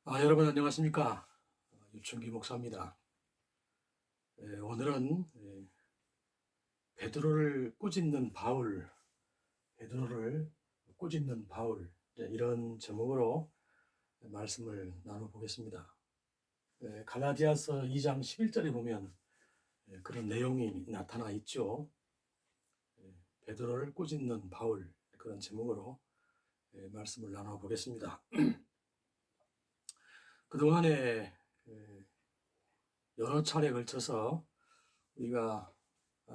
여러분 안녕하십니까? 유충기 목사입니다. 오늘은 베드로를 꾸짖는 바울, 베드로를 꾸짖는 바울 이런 제목으로 말씀을 나눠보겠습니다. 갈라디아서 2장 11절에 보면 그런 내용이 나타나 있죠. 베드로를 꾸짖는 바울 그런 제목으로 말씀을 나눠보겠습니다. 그동안에 여러 차례에 걸쳐서 우리가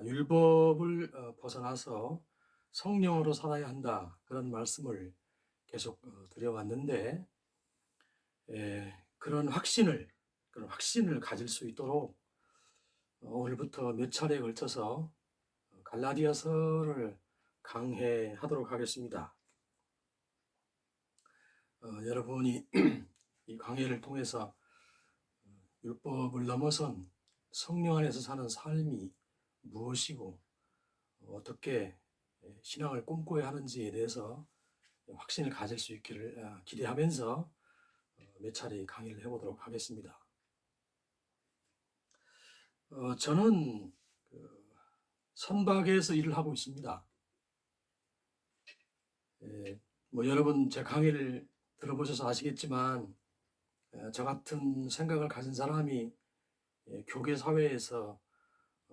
율법을 벗어나서 성령으로 살아야 한다 그런 말씀을 계속 드려왔는데 그런 확신을 가질 수 있도록 오늘부터 몇 차례에 걸쳐서 갈라디아서를 강해하도록 하겠습니다. 여러분이 이 강해를 통해서 율법을 넘어선 성령 안에서 사는 삶이 무엇이고 어떻게 신앙을 꿈꿔야 하는지에 대해서 확신을 가질 수 있기를 기대하면서 몇 차례 강의를 해보도록 하겠습니다. 저는 선박에서 일을 하고 있습니다. 여러분 제 강의를 들어보셔서 아시겠지만 저 같은 생각을 가진 사람이 교계 사회에서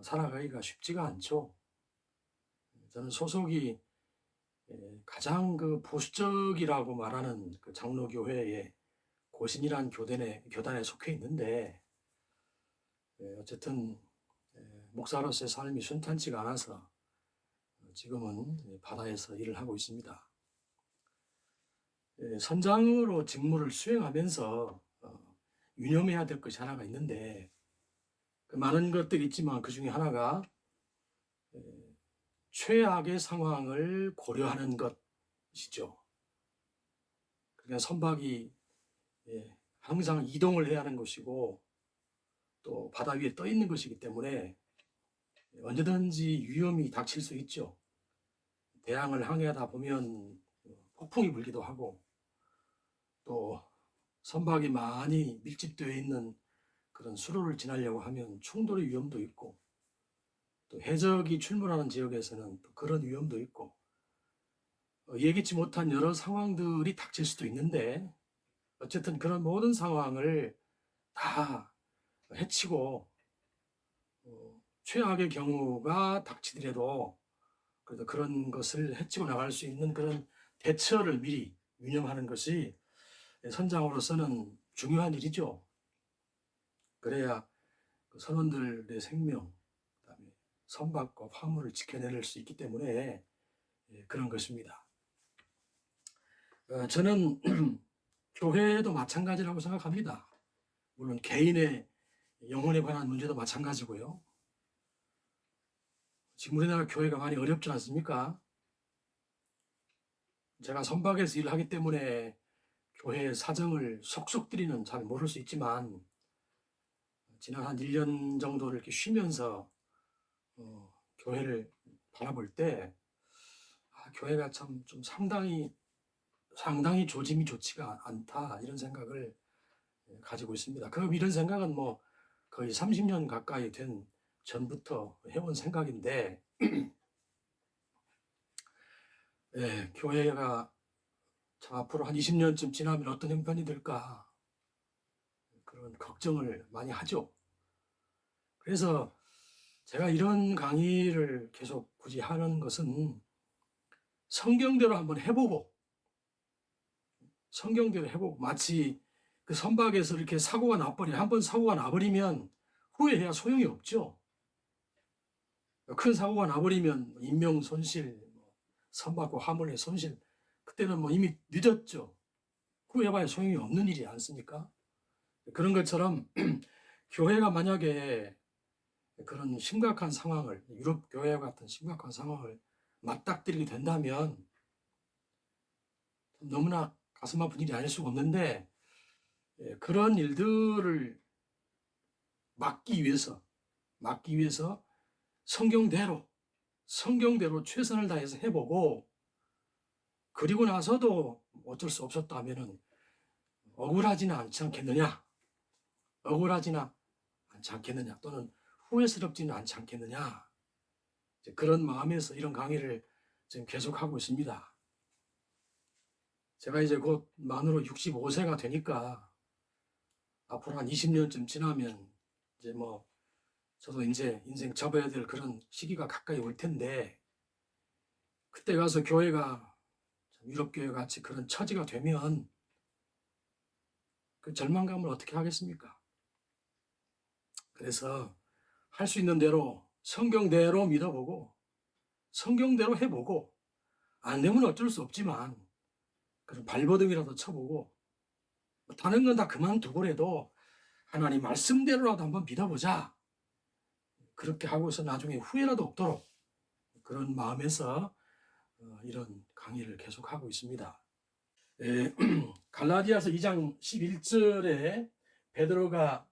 살아가기가 쉽지가 않죠. 저는 소속이 가장 보수적이라고 말하는 장로교회의 고신이란 교단에 속해 있는데 어쨌든 목사로서의 삶이 순탄치가 않아서 지금은 바다에서 일을 하고 있습니다. 선장으로 직무를 수행하면서 유념해야 될 것이 하나가 있는데 많은 것들이 있지만 그 중에 하나가 최악의 상황을 고려하는 것이죠. 그러니까 선박이 항상 이동을 해야 하는 것이고 또 바다 위에 떠 있는 것이기 때문에 언제든지 위험이 닥칠 수 있죠. 대양을 항해하다 보면 폭풍이 불기도 하고 또 선박이 많이 밀집되어 있는 그런 수로를 지나려고 하면 충돌의 위험도 있고 또 해적이 출몰하는 지역에서는 또 그런 위험도 있고 예기치 못한 여러 상황들이 닥칠 수도 있는데 어쨌든 그런 모든 상황을 다 해치고 최악의 경우가 닥치더라도 그래도 그런 것을 해치고 나갈 수 있는 그런 대처를 미리 유념하는 것이 선장으로서는 중요한 일이죠. 그래야 그 선원들의 생명, 그다음에 선박과 화물을 지켜낼 수 있기 때문에 그런 것입니다. 저는 교회도 마찬가지라고 생각합니다. 물론 개인의 영혼에 관한 문제도 마찬가지고요. 지금 우리나라 교회가 많이 어렵지 않습니까? 제가 선박에서 일을 하기 때문에 교회의 사정을 속속들이는 잘 모를 수 있지만 지난 한 1년 정도를 이렇게 쉬면서 교회를 바라볼 때 교회가 참 좀 상당히 조짐이 좋지가 않다 이런 생각을 가지고 있습니다. 이런 생각은 거의 30년 가까이 된 전부터 해온 생각인데 교회가 참 앞으로 한 20년쯤 지나면 어떤 형편이 될까 그런 걱정을 많이 하죠. 그래서 제가 이런 강의를 계속 굳이 하는 것은 성경대로 한번 해보고 마치 그 선박에서 이렇게 한번 사고가 나버리면 후회해야 소용이 없죠. 큰 사고가 나버리면 인명 손실, 선박과 화물의 손실, 그때는 이미 늦었죠. 후회해봐야 소용이 없는 일이 않습니까? 그런 것처럼 교회가 만약에 그런 심각한 상황을, 유럽 교회 같은 심각한 상황을 맞닥뜨리게 된다면 너무나 가슴 아픈 일이 아닐 수가 없는데 그런 일들을 막기 위해서 성경대로 최선을 다해서 해보고 그리고 나서도 어쩔 수 없었다면은 억울하지는 않지 않겠느냐? 억울하지는 않지 않겠느냐? 또는 후회스럽지는 않지 않겠느냐? 그런 마음에서 이런 강의를 지금 계속하고 있습니다. 제가 이제 곧 만으로 65세가 되니까 앞으로 한 20년쯤 지나면 이제 뭐 저도 이제 인생 접어야 될 그런 시기가 가까이 올 텐데, 그때 가서 교회가 유럽교회 같이 그런 처지가 되면 그 절망감을 어떻게 하겠습니까? 그래서 할 수 있는 대로 성경대로 믿어보고 성경대로 해보고, 안 되면 어쩔 수 없지만 그런 발버둥이라도 쳐보고, 다른 건 다 그만두고라도 하나님 말씀대로라도 한번 믿어보자, 그렇게 하고서 나중에 후회라도 없도록 그런 마음에서 이런 강의를 계속하고 있습니다. 갈라디아서 2장 11절에 베드로가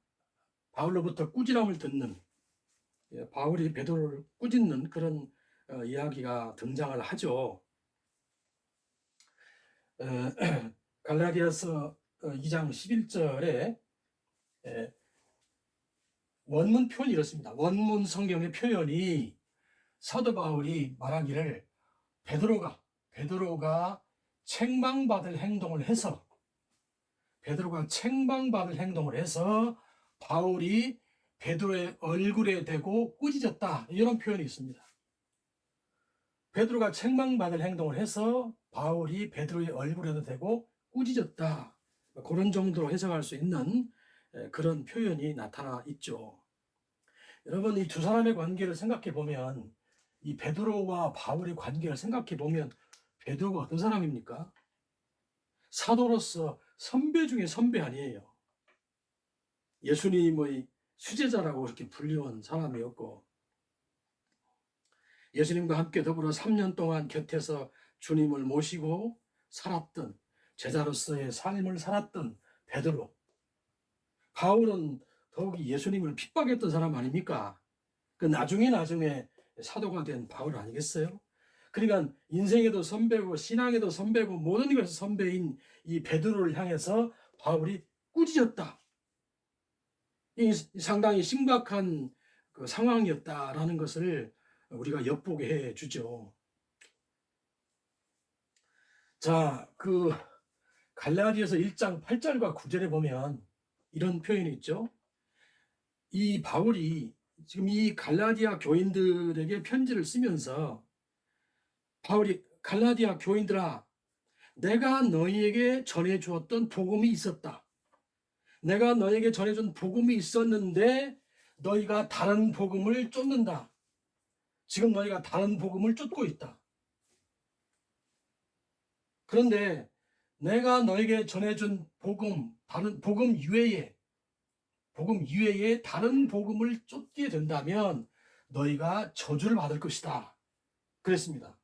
바울로부터 꾸지람을 듣는, 바울이 베드로를 꾸짖는 그런 이야기가 등장을 하죠. 갈라디아서 2장 11절에 원문 표현이 이렇습니다. 원문 성경의 표현이 사도 바울이 말하기를 베드로가 책망받을 행동을 해서 바울이 베드로의 얼굴에 대고 꾸짖었다, 이런 표현이 있습니다. 베드로가 책망받을 행동을 해서 바울이 베드로의 얼굴에도 대고 꾸짖었다, 그런 정도로 해석할 수 있는 그런 표현이 나타나 있죠. 여러분, 이 두 사람의 관계를 생각해 보면, 이 베드로와 바울의 관계를 생각해 보면, 베드로가 어떤 사람입니까? 사도로서 선배 중에 선배 아니에요. 예수님의 수제자라고 그렇게 불리운 사람이었고, 예수님과 함께 더불어 3년 동안 곁에서 주님을 모시고 살았던, 제자로서의 삶을 살았던 베드로. 바울은 더욱이 예수님을 핍박했던 사람 아닙니까? 그 나중에 사도가 된 바울 아니겠어요? 그러니까 인생에도 선배고 신앙에도 선배고 모든 것에서 선배인 이 베드로를 향해서 바울이 꾸짖었다. 이 상당히 심각한 그 상황이었다라는 것을 우리가 엿보게 해주죠. 자, 그 갈라디아서 1장 8절과 9절에 보면 이런 표현이 있죠. 이 바울이 지금 이 갈라디아 교인들에게 편지를 쓰면서, 바울이 갈라디아 교인들아, 내가 너희에게 전해주었던 복음이 있었다. 내가 너희에게 전해준 복음이 있었는데 너희가 다른 복음을 쫓는다. 지금 너희가 다른 복음을 쫓고 있다. 그런데 내가 너에게 전해준 다른 복음 이외에 다른 복음을 쫓게 된다면 너희가 저주를 받을 것이다, 그랬습니다.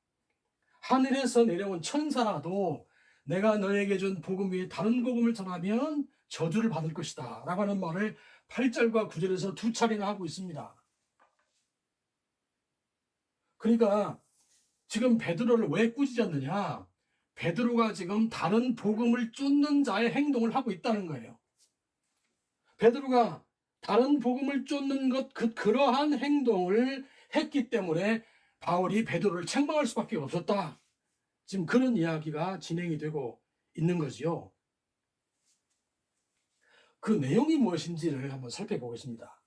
하늘에서 내려온 천사라도 내가 너에게 준 복음 외에 다른 복음을 전하면 저주를 받을 것이다 라고 하는 말을 8절과 9절에서 두 차례나 하고 있습니다. 그러니까 지금 베드로를 왜 꾸짖었느냐? 베드로가 지금 다른 복음을 쫓는 자의 행동을 하고 있다는 거예요. 베드로가 다른 복음을 쫓는 그러한 행동을 했기 때문에 바울이 베드로를 책망할 수밖에 없었다. 지금 그런 이야기가 진행이 되고 있는 거지요. 그 내용이 무엇인지를 한번 살펴보겠습니다.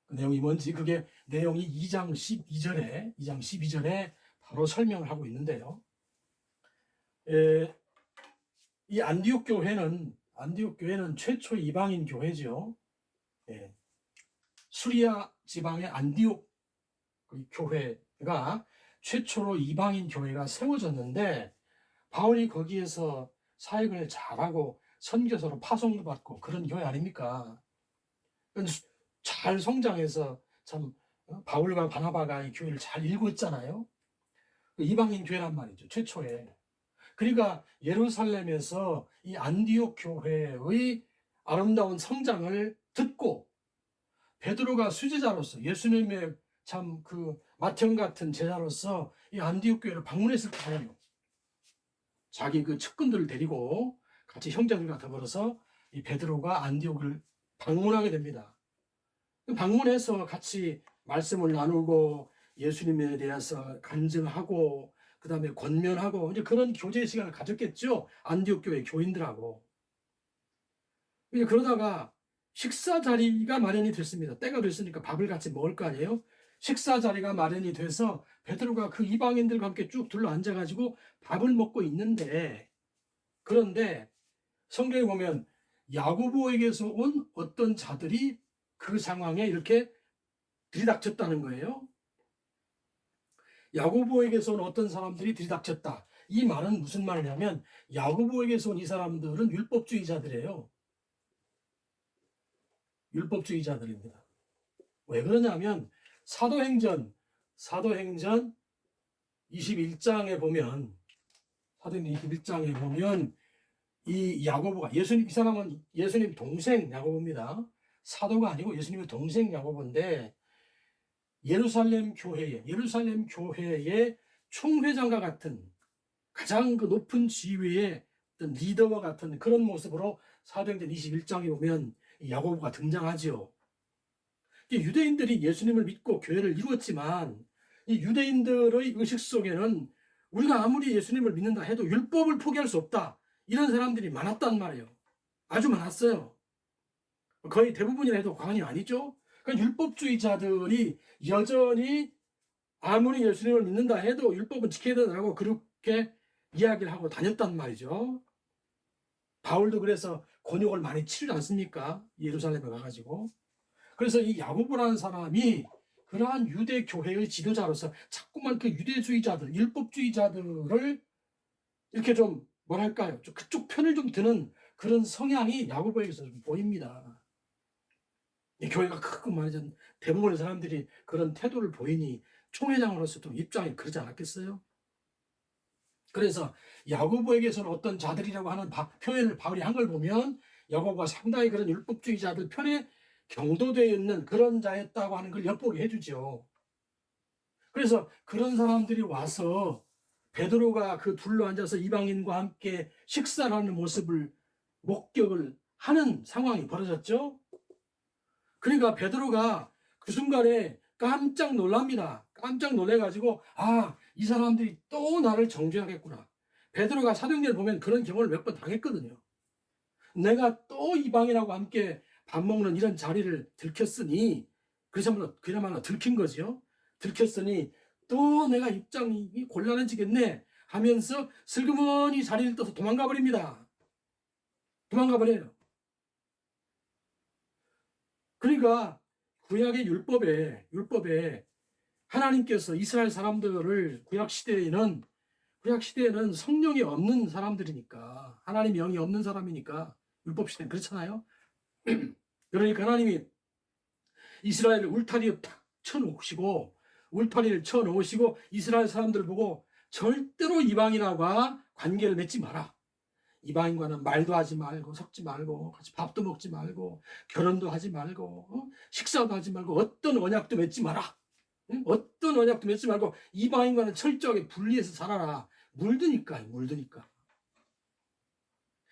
그 내용이 뭔지, 그게 내용이 2장 12절에 바로 설명을 하고 있는데요. 이 안디옥 교회는 최초 이방인 교회죠. 수리아 지방의 안디옥 교회가 최초로 이방인 교회가 세워졌는데, 바울이 거기에서 사역을 잘하고 선교사로 파송도 받고 그런 교회 아닙니까? 잘 성장해서 참 바울과 바나바가 이 교회를 잘 일궜잖아요. 이방인 교회란 말이죠, 최초에. 그러니까 예루살렘에서 이 안디옥 교회의 아름다운 성장을 듣고 베드로가 수제자로서, 예수님의 참 그 맏형 같은 제자로서 이 안디옥 교회를 방문했을 거 아니에요. 자기 그 측근들을 데리고 같이 형제들 같아 버려서 이 베드로가 안디옥을 방문하게 됩니다. 방문해서 같이 말씀을 나누고 예수님에 대해서 간증하고 그다음에 권면하고 이제 그런 교제 시간을 가졌겠죠. 안디옥 교회 교인들하고. 이제 그러다가 식사 자리가 마련이 됐습니다. 때가 됐으니까 밥을 같이 먹을 거 아니에요? 식사 자리가 마련이 돼서 베드로가 그 이방인들과 함께 쭉 둘러 앉아가지고 밥을 먹고 있는데, 그런데 성경에 보면 야고보에게서 온 어떤 자들이 그 상황에 이렇게 들이닥쳤다는 거예요. 야고보에게서 온 어떤 사람들이 들이닥쳤다. 이 말은 무슨 말이냐면 야고보에게서 온 이 사람들은 율법주의자들이에요. 율법주의자들입니다. 왜 그러냐면 사도행전 21장에 보면 이 야고보가 이 사람은 예수님 동생 야고보입니다. 사도가 아니고 예수님의 동생 야고보인데 예루살렘 교회의 총회장과 같은 가장 그 높은 지위의 어떤 리더와 같은 그런 모습으로 사도행전 21장에 보면 야고보가 등장하지요. 유대인들이 예수님을 믿고 교회를 이루었지만 이 유대인들의 의식 속에는 우리가 아무리 예수님을 믿는다 해도 율법을 포기할 수 없다. 이런 사람들이 많았단 말이에요. 아주 많았어요. 거의 대부분이라 해도 과언이 아니죠. 그러니까 율법주의자들이 여전히 아무리 예수님을 믿는다 해도 율법은 지켜야 된다고 그렇게 이야기를 하고 다녔단 말이죠. 바울도 그래서 곤욕을 많이 치르지 않습니까? 예루살렘에 가가지고. 그래서 이 야고보라는 사람이 그러한 유대 교회의 지도자로서 자꾸만 그 유대주의자들, 율법주의자들을 이렇게 좀 뭐랄까요? 좀 그쪽 편을 좀 드는 그런 성향이 야고보에게서 좀 보입니다. 이 교회가 크고 말이죠. 대부분의 사람들이 그런 태도를 보이니 총회장으로서도 입장이 그러지 않았겠어요? 그래서 야고보에게서는 어떤 자들이라고 하는 표현을 바울이 한 걸 보면 야고보가 상당히 그런 율법주의자들 편에 경도되어 있는 그런 자였다고 하는 걸 엿보게 해주죠. 그래서 그런 사람들이 와서 베드로가 그 둘러 앉아서 이방인과 함께 식사를 하는 모습을 목격을 하는 상황이 벌어졌죠. 그러니까 베드로가 그 순간에 깜짝 놀랍니다. 깜짝 놀래가지고 이 사람들이 또 나를 정죄하겠구나. 베드로가 사도행전을 보면 그런 경험을 몇 번 당했거든요. 내가 또 이방인하고 함께 밥 먹는 이런 자리를 들켰으니 그야말로 들킨 거죠. 들켰으니 또 내가 입장이 곤란해지겠네 하면서 슬그머니 자리를 떠서 도망가 버립니다. 도망가 버려요. 그러니까 구약의 율법에 하나님께서 이스라엘 사람들을 구약 시대에는 성령이 없는 사람들이니까, 하나님의 영이 없는 사람이니까, 율법 시대는 그렇잖아요. 그러니까 하나님이 이스라엘을 울타리에 탁 쳐놓으시고 이스라엘 사람들 보고 절대로 이방인과 관계를 맺지 마라. 이방인과는 말도 하지 말고 섞지 말고 같이 밥도 먹지 말고 결혼도 하지 말고 식사도 하지 말고 어떤 언약도 맺지 마라. 어떤 언약도 맺지 말고 이방인과는 철저하게 분리해서 살아라. 물드니까.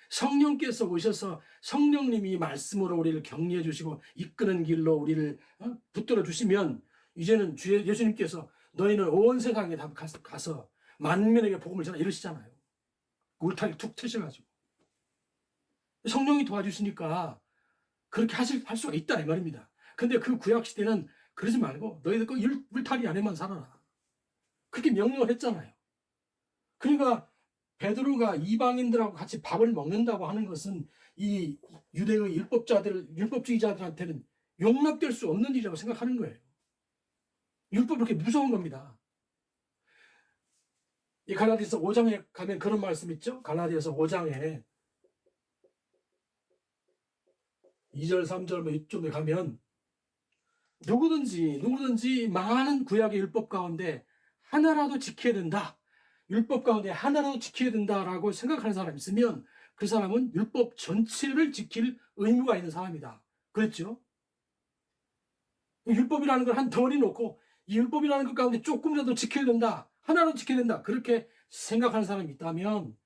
성령께서 오셔서 성령님이 말씀으로 우리를 격려해 주시고 이끄는 길로 우리를 붙들어 주시면 이제는 예수님께서 너희는 온 세상에 다 가서 만민에게 복음을 전하 이러시잖아요. 울타리 툭 트셔가지고 성령이 도와주시니까 그렇게 할 수가 있다 이 말입니다. 근데 그 구약 시대는 그러지 말고 너희들 그 울타리 안에만 살아라. 그렇게 명령을 했잖아요. 그러니까 베드로가 이방인들하고 같이 밥을 먹는다고 하는 것은 이 유대의 율법주의자들한테는 용납될 수 없는 일이라고 생각하는 거예요. 율법이 그렇게 무서운 겁니다. 이 갈라디아서 5장에 가면 그런 말씀 있죠? 갈라디아서 5장에 2절, 3절 뭐 이쪽에 가면 누구든지 많은 구약의 율법 가운데 하나라도 지켜야 된다. 율법 가운데 하나라도 지켜야 된다라고 생각하는 사람이 있으면 그 사람은 율법 전체를 지킬 의무가 있는 사람이다. 그랬죠? 율법이라는 걸 한 덩어리 놓고 이 율법이라는 것 가운데 조금이라도 지켜야 된다. 하나라도 지켜야 된다. 그렇게 생각하는 사람이 있다면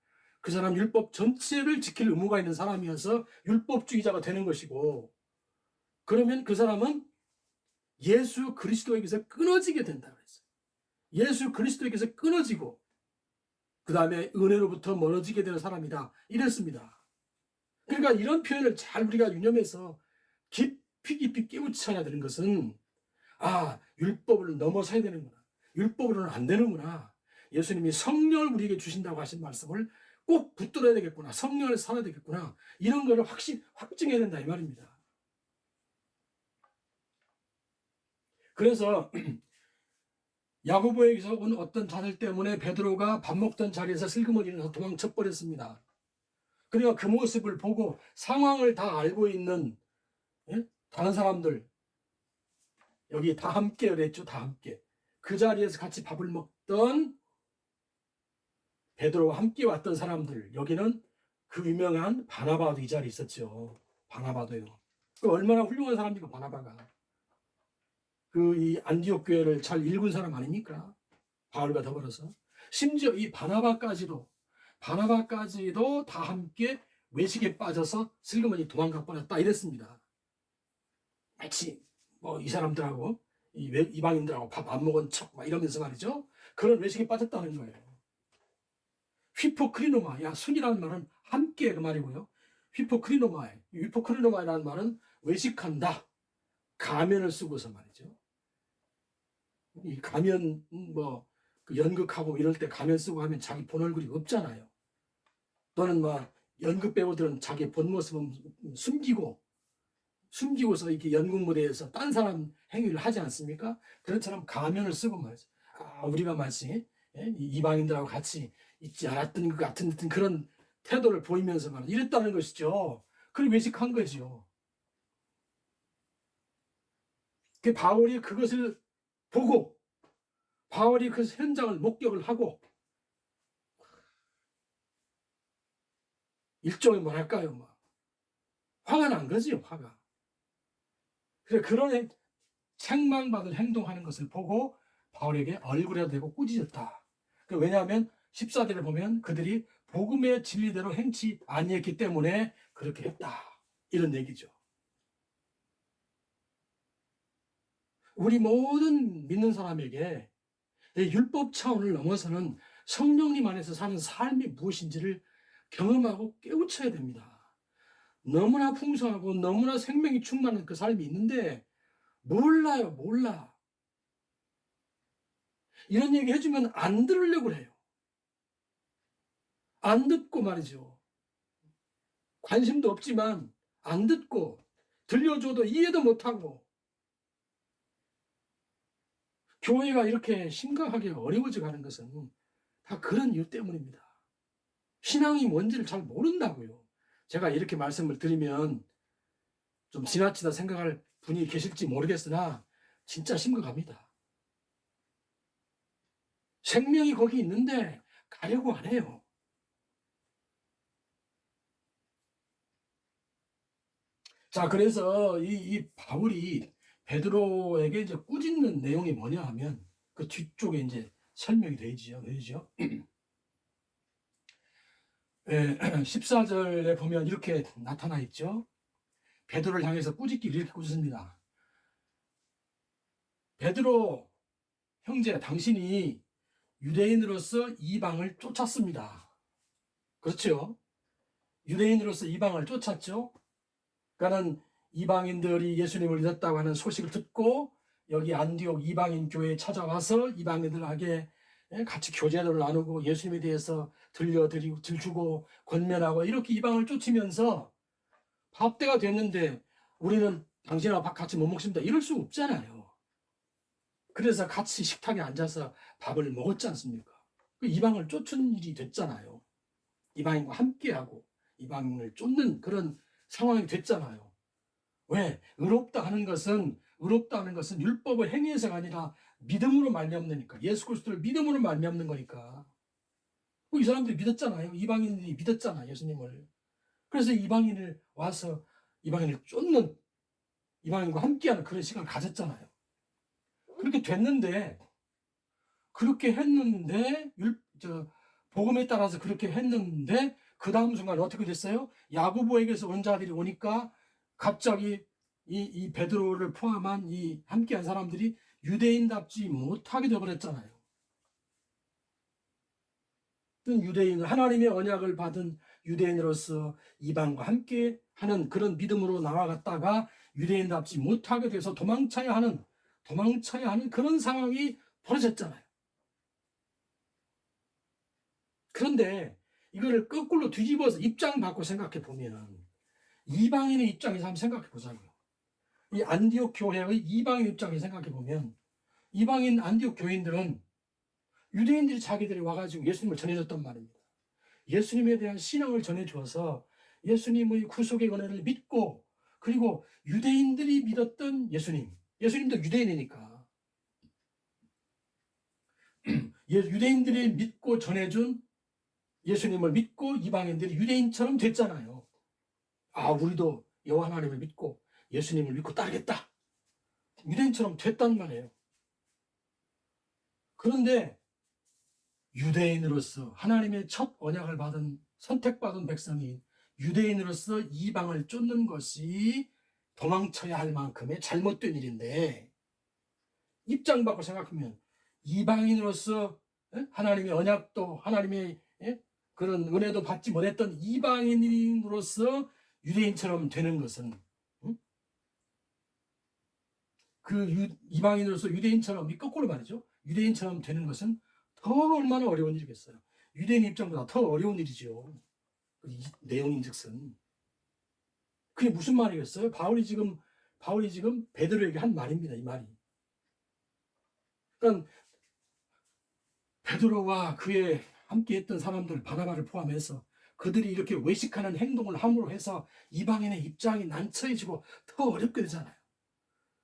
그 사람 율법 전체를 지킬 의무가 있는 사람이어서 율법주의자가 되는 것이고, 그러면 그 사람은 예수 그리스도에게서 끊어지게 된다 그랬어요. 예수 그리스도에게서 끊어지고 그 다음에 은혜로부터 멀어지게 되는 사람이다 이랬습니다. 그러니까 이런 표현을 잘 우리가 유념해서 깊이 깨우쳐야 되는 것은, 율법을 넘어서야 되는구나, 율법으로는 안 되는구나, 예수님이 성령을 우리에게 주신다고 하신 말씀을 꼭 붙들어야 되겠구나, 성령을 살아야 되겠구나, 이런 거를 확증해야 된다 이 말입니다. 그래서 야고보에게서 온 어떤 자들 때문에 베드로가 밥 먹던 자리에서 슬그머니는 도망쳐 버렸습니다. 그러니까 그 모습을 보고 상황을 다 알고 있는 다른 사람들, 여기 다 함께 그랬죠. 다 함께 그 자리에서 같이 밥을 먹던 베드로와 함께 왔던 사람들, 여기는 그 유명한 바나바도 이 자리에 있었죠. 바나바도요. 그 얼마나 훌륭한 사람입니까, 바나바가. 그 이 안디옥 교회를 잘 읽은 사람 아닙니까? 바울과 더불어서. 심지어 이 바나바까지도 다 함께 외식에 빠져서 슬그머니 도망가 버렸다 이랬습니다. 마치 뭐 이 사람들하고 이방인들하고 밥 안 먹은 척 막 이러면서 말이죠. 그런 외식에 빠졌다는 거예요. 휘포크리노마, 순이라는 말은 함께 그 말이고요. 휘포크리노마라는 말은 외식한다, 가면을 쓰고서 말이죠. 이 가면 그 연극하고 이럴 때 가면 쓰고 하면 자기 본 얼굴이 없잖아요. 또는 연극 배우들은 자기 본 모습은 숨기고서 이렇게 연극 무대에서 딴 사람 행위를 하지 않습니까? 그런처럼 가면을 쓰고 말이죠. 우리가 마치 이방인들하고 같이 있지 않았던 것 같은 그런 태도를 보이면서 말이죠. 이랬다는 것이죠. 그걸 외식한 거죠. 바울이 그것을 보고, 바울이 그 현장을 목격을 하고, 일종의 뭐랄까요, 화가 난 거지요, 화가. 그래, 그런 책망받을 행동하는 것을 보고 바울에게 얼굴에 대고 꾸짖었다. 왜냐하면 14절을 보면 그들이 복음의 진리대로 행치 아니했기 때문에 그렇게 했다, 이런 얘기죠. 우리 모든 믿는 사람에게 율법 차원을 넘어서는 성령님 안에서 사는 삶이 무엇인지를 경험하고 깨우쳐야 됩니다. 너무나 풍성하고 너무나 생명이 충만한 그 삶이 있는데 몰라. 이런 얘기 해주면 안 들으려고 해요. 안 듣고 말이죠. 관심도 없지만 안 듣고, 들려줘도 이해도 못하고, 교회가 이렇게 심각하게 어려워져 가는 것은 다 그런 이유 때문입니다. 신앙이 뭔지를 잘 모른다고요. 제가 이렇게 말씀을 드리면 좀 지나치다 생각할 분이 계실지 모르겠으나 진짜 심각합니다. 생명이 거기 있는데 가려고 안 해요. 자, 그래서 이 바울이 베드로에게 이제 꾸짖는 내용이 뭐냐 하면 그 뒤쪽에 이제 설명이 되죠. 14절에 보면 이렇게 나타나 있죠. 베드로를 향해서 꾸짖기를 이렇게 꾸짖습니다. 베드로 형제, 당신이 유대인으로서 이방을 쫓았습니다. 그렇죠? 유대인으로서 이방을 쫓았죠. 그러니까는 이방인들이 예수님을 믿었다고 하는 소식을 듣고 여기 안디옥 이방인 교회에 찾아와서 이방인들에게 같이 교제를 나누고 예수님에 대해서 들주고 권면하고 이렇게 이방을 쫓으면서 밥때가 됐는데 우리는 당신하고 밥 같이 못 먹습니다, 이럴 수 없잖아요. 그래서 같이 식탁에 앉아서 밥을 먹었지 않습니까? 그 이방을 쫓은 일이 됐잖아요. 이방인과 함께하고 이방인을 쫓는 그런 상황이 됐잖아요. 왜? 의롭다 하는 것은 율법을 행위해서가 아니라 믿음으로 말미암으니까, 예수 그리스도를 믿음으로 말미암는 거니까. 이 사람들이 믿었잖아요. 이방인들이 믿었잖아요, 예수님을. 그래서 이방인을 와서 이방인을 쫓는, 이방인과 함께하는 그런 시간을 가졌잖아요. 그렇게 했는데 복음에 따라서 그렇게 했는데 그 다음 순간 어떻게 됐어요? 야고보에게서 온 자들이 오니까 갑자기 이 베드로를 포함한 이 함께한 사람들이 유대인답지 못하게 되어버렸잖아요. 유대인, 하나님의 언약을 받은 유대인으로서 이방과 함께 하는 그런 믿음으로 나아갔다가 유대인답지 못하게 돼서 도망쳐야 하는 그런 상황이 벌어졌잖아요. 그런데 이거를 거꾸로 뒤집어서 입장 바꿔 생각해 보면 이방인의 입장에서 한번 생각해 보자고요. 이 안디옥 교회의 이방인 입장에서 생각해 보면 이방인 안디옥 교인들은 유대인들이 자기들이 와가지고 예수님을 전해줬단 말입니다. 예수님에 대한 신앙을 전해주어서 예수님의 구속의 은혜를 믿고 그리고 유대인들이 믿었던 예수님도 유대인이니까 유대인들이 믿고 전해준 예수님을 믿고 이방인들이 유대인처럼 됐잖아요. 아, 우리도 여호와 하나님을 믿고 예수님을 믿고 따르겠다. 유대인처럼 됐단 말이에요. 그런데 유대인으로서 하나님의 첫 언약을 받은 선택받은 백성이 유대인으로서 이방을 쫓는 것이 도망쳐야 할 만큼의 잘못된 일인데 입장 바꿔 생각하면 이방인으로서 하나님의 언약도 하나님의 그런 은혜도 받지 못했던 이방인으로서 유대인처럼 되는 것은 이방인으로서 유대인처럼 거꾸로 말이죠. 유대인처럼 되는 것은 더 얼마나 어려운 일이겠어요. 유대인 입장보다 더 어려운 일이죠. 이 내용인즉슨 그게 무슨 말이겠어요? 바울이 지금 베드로에게 한 말입니다. 이 말이. 그러니까 베드로와 그의 함께했던 사람들 바나바를 포함해서 그들이 이렇게 외식하는 행동을 함으로 해서 이방인의 입장이 난처해지고 더 어렵게 되잖아요.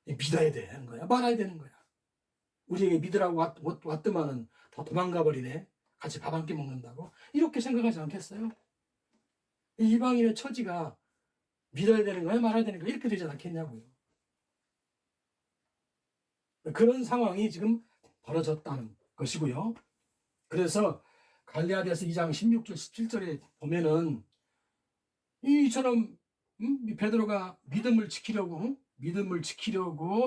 믿어야 되는 거야, 말아야 되는 거야. 우리에게 믿으라고 왔더만은 더 도망가 버리네. 같이 밥 한 끼 먹는다고 이렇게 생각하지 않겠어요? 이방인의 처지가 믿어야 되는 거야, 말아야 되는 거야 이렇게 되지 않겠냐고요. 그런 상황이 지금 벌어졌다는 것이고요. 그래서 갈라디아서 2장 16절 17절에 보면은 이처럼 베드로가 믿음을 지키려고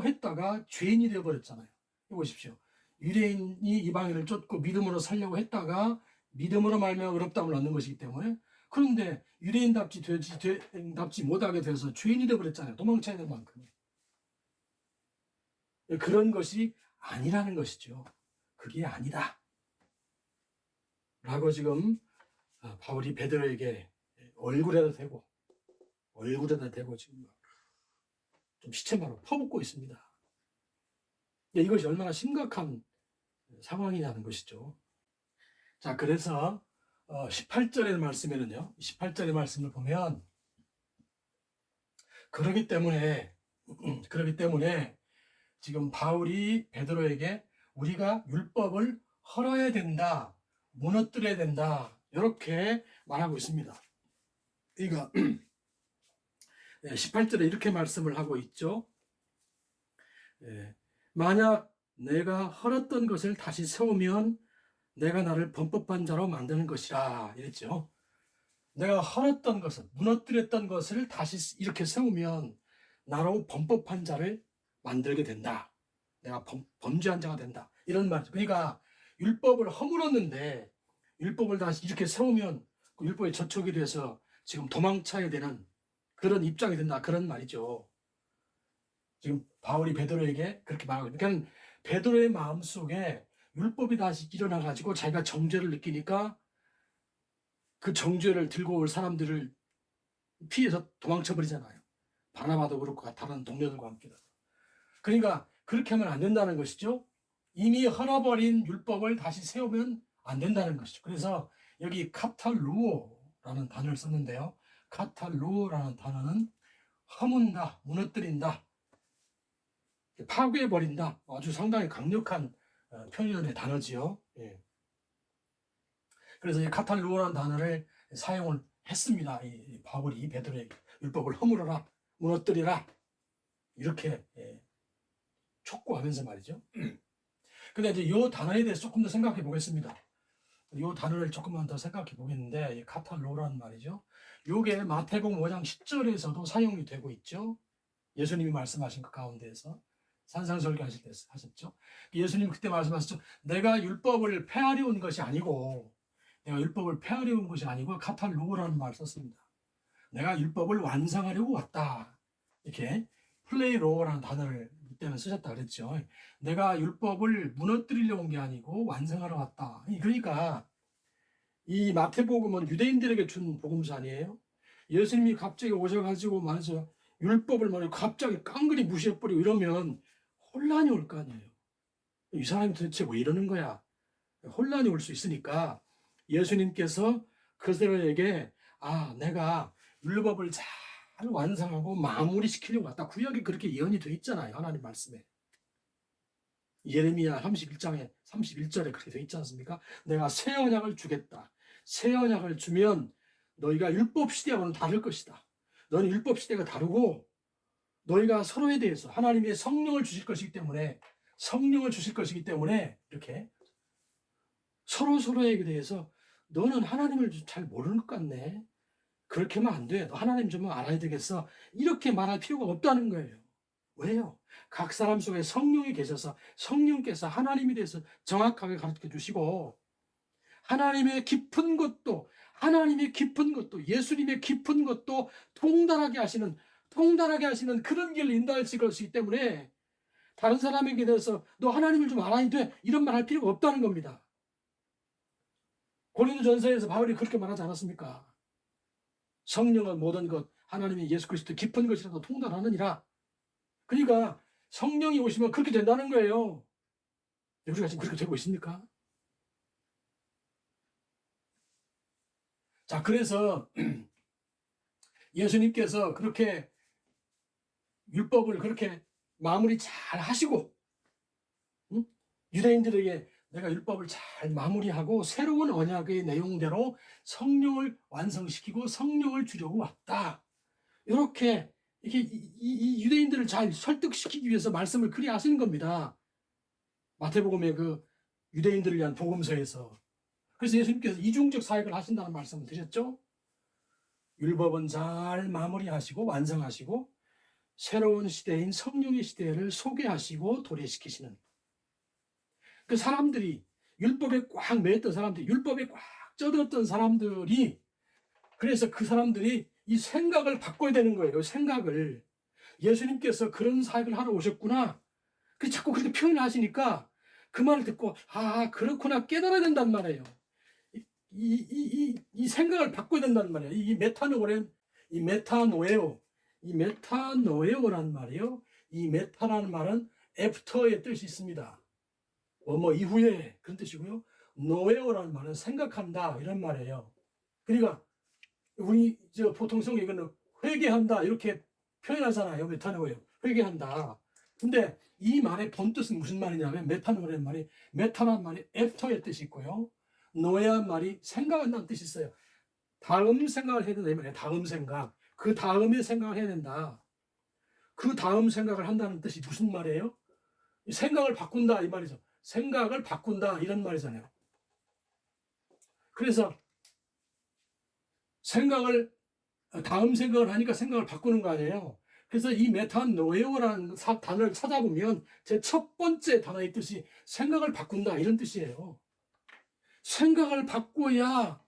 했다가 죄인이 되어버렸잖아요. 보십시오. 유대인이 이방인을 쫓고 믿음으로 살려고 했다가 믿음으로 말미암아 의롭다함을 얻는 것이기 때문에 그런데 유대인답지 못하게 돼서 죄인이 되어버렸잖아요. 도망쳐야 될 만큼. 그런 것이 아니라는 것이죠. 그게 아니다. 라고 지금 바울이 베드로에게 얼굴에다 대고 지금 좀 시체마로 퍼붓고 있습니다. 이것이 얼마나 심각한 상황이냐는 것이죠. 자, 그래서 18절의 말씀에는요. 18절의 말씀을 보면 그러기 때문에 지금 바울이 베드로에게 우리가 율법을 헐어야 된다, 무너뜨려야 된다 이렇게 말하고 있습니다. 그러니까 18절에 이렇게 말씀을 하고 있죠. 만약 내가 헐었던 것을 다시 세우면 내가 나를 범법한 자로 만드는 것이라 이랬죠. 내가 헐었던 것을, 무너뜨렸던 것을 다시 이렇게 세우면 나로 범법한 자를 만들게 된다. 내가 범죄한 자가 된다. 이런 말이죠. 그러니까 율법을 허물었는데 율법을 다시 이렇게 세우면 그 율법에 저촉이 돼서 지금 도망쳐야 되는 그런 입장이 된다. 그런 말이죠. 지금 바울이 베드로에게 그렇게 말하고 있는 그러니까 베드로의 마음속에 율법이 다시 일어나가지고 자기가 정죄를 느끼니까 그 정죄를 들고 올 사람들을 피해서 도망쳐버리잖아요. 바나바도 그렇고 다른 동료들과 함께. 그러니까 그렇게 하면 안 된다는 것이죠. 이미 헐어버린 율법을 다시 세우면 안 된다는 것이죠. 그래서 여기 카탈루오라는 단어를 썼는데요. 카탈루오라는 단어는 허문다, 무너뜨린다, 파괴해버린다. 아주 상당히 강력한 표현의 단어지요. 예. 그래서 이 카탈루오라는 단어를 사용을 했습니다. 이 바울이 베드로에게 율법을 허물어라, 무너뜨리라 이렇게 촉구하면서 말이죠. 근데 이제 이 단어에 대해서 조금 더 생각해 보겠습니다. 이 단어를 조금만 더 생각해 보겠는데, 이 카탈로라는 말이죠. 요게 마태복음 5장 10절에서도 사용이 되고 있죠. 예수님이 말씀하신 그 가운데에서 산상설교 하실 때 하셨죠. 예수님 그때 말씀하셨죠. 내가 율법을 폐하려 온 것이 아니고, 내가 율법을 폐하려 온 것이 아니고 카탈로라는 말을 썼습니다. 내가 율법을 완성하려고 왔다. 이렇게 플레이로라는 단어를 이때는 쓰셨다 그랬죠. 내가 율법을 무너뜨리려 온 게 아니고 완성하러 왔다. 그러니까 이 마태복음은 유대인들에게 준 복음서 아니에요? 예수님이 갑자기 오셔가지고 말해서 율법을 말해 갑자기 깡그리 무시해버리고 이러면 혼란이 올 거 아니에요. 이 사람이 도대체 왜 이러는 거야? 혼란이 올 수 있으니까 예수님께서 그들에게 내가 율법을 잘 완성하고 마무리시키려고 왔다. 구약에 그렇게 예언이 돼 있잖아요. 하나님 말씀에. 예레미야 31장에 31절에 그렇게 돼 있지 않습니까? 내가 새 언약을 주겠다. 새 언약을 주면 너희가 율법 시대하고는 다를 것이다. 너는 율법 시대가 다르고 너희가 서로에 대해서 하나님의 성령을 주실 것이기 때문에 이렇게 서로에게 대해서 너는 하나님을 잘 모르는 것 같네. 그렇게 하면 안 돼. 너 하나님 좀 알아야 되겠어. 이렇게 말할 필요가 없다는 거예요. 왜요? 각 사람 속에 성령이 계셔서 성령께서 하나님에 대해서 정확하게 가르쳐 주시고 하나님의 깊은 것도 예수님의 깊은 것도 통달하게 하시는 그런 길을 인도하실 것이기 때문에 다른 사람에게 대해서 너 하나님을 좀 알아야 돼. 이런 말 할 필요가 없다는 겁니다. 고린도전서에서 바울이 그렇게 말하지 않았습니까? 성령은 모든 것 하나님의 예수 그리스도 깊은 것이라도 통달하느니라. 그러니까 성령이 오시면 그렇게 된다는 거예요. 우리가 지금 그렇게 되고 있습니까? 자, 그래서 예수님께서 그렇게 율법을 그렇게 마무리 잘 하시고 유대인들에게 내가 율법을 잘 마무리하고 새로운 언약의 내용대로 성령을 완성시키고 성령을 주려고 왔다. 이렇게 이 유대인들을 잘 설득시키기 위해서 말씀을 그리 하시는 겁니다. 마태복음의 그 유대인들을 위한 복음서에서. 그래서 예수님께서 이중적 사역을 하신다는 말씀을 드렸죠. 율법은 잘 마무리하시고 완성하시고 새로운 시대인 성령의 시대를 소개하시고 도래시키시는 그 사람들이 율법에 꽉 매였던 사람들이 율법에 꽉 쩌들었던 사람들이 그래서 그 사람들이 이 생각을 바꿔야 되는 거예요. 생각을. 예수님께서 그런 사역을 하러 오셨구나. 그 자꾸 그렇게 표현을 하시니까 그 말을 듣고 그렇구나 깨달아야 된단 말이에요. 이 생각을 바꿔야 된단 말이에요. 이 메타노에오란 말이에요. 이 메타라는 말은 애프터의 뜻이 있습니다. 이후에 그런 뜻이고요. 노에오라는 말은 생각한다 이런 말이에요. 그러니까 우리 보통 성경 이거는 회개한다 이렇게 표현하잖아요. 메타노에오 회개한다. 근데 이 말의 본뜻은 무슨 말이냐면 메타노라는 말이 메타라는 말이 애프터의 뜻이 있고요. 노에란 말이 생각한다는 뜻이 있어요. 다음 생각을 해야 된다 이 말이에요. 다음 생각. 그 다음에 생각을 해야 된다. 그 다음 생각을 한다는 뜻이 무슨 말이에요? 생각을 바꾼다 이 말이죠. 생각을 바꾼다 이런 말이잖아요. 그래서 다음 생각을 하니까 생각을 바꾸는 거 아니에요. 그래서 이 메타노에오라는 단어를 찾아보면 제 첫 번째 단어의 뜻이 생각을 바꾼다 이런 뜻이에요. 생각을 바꿔야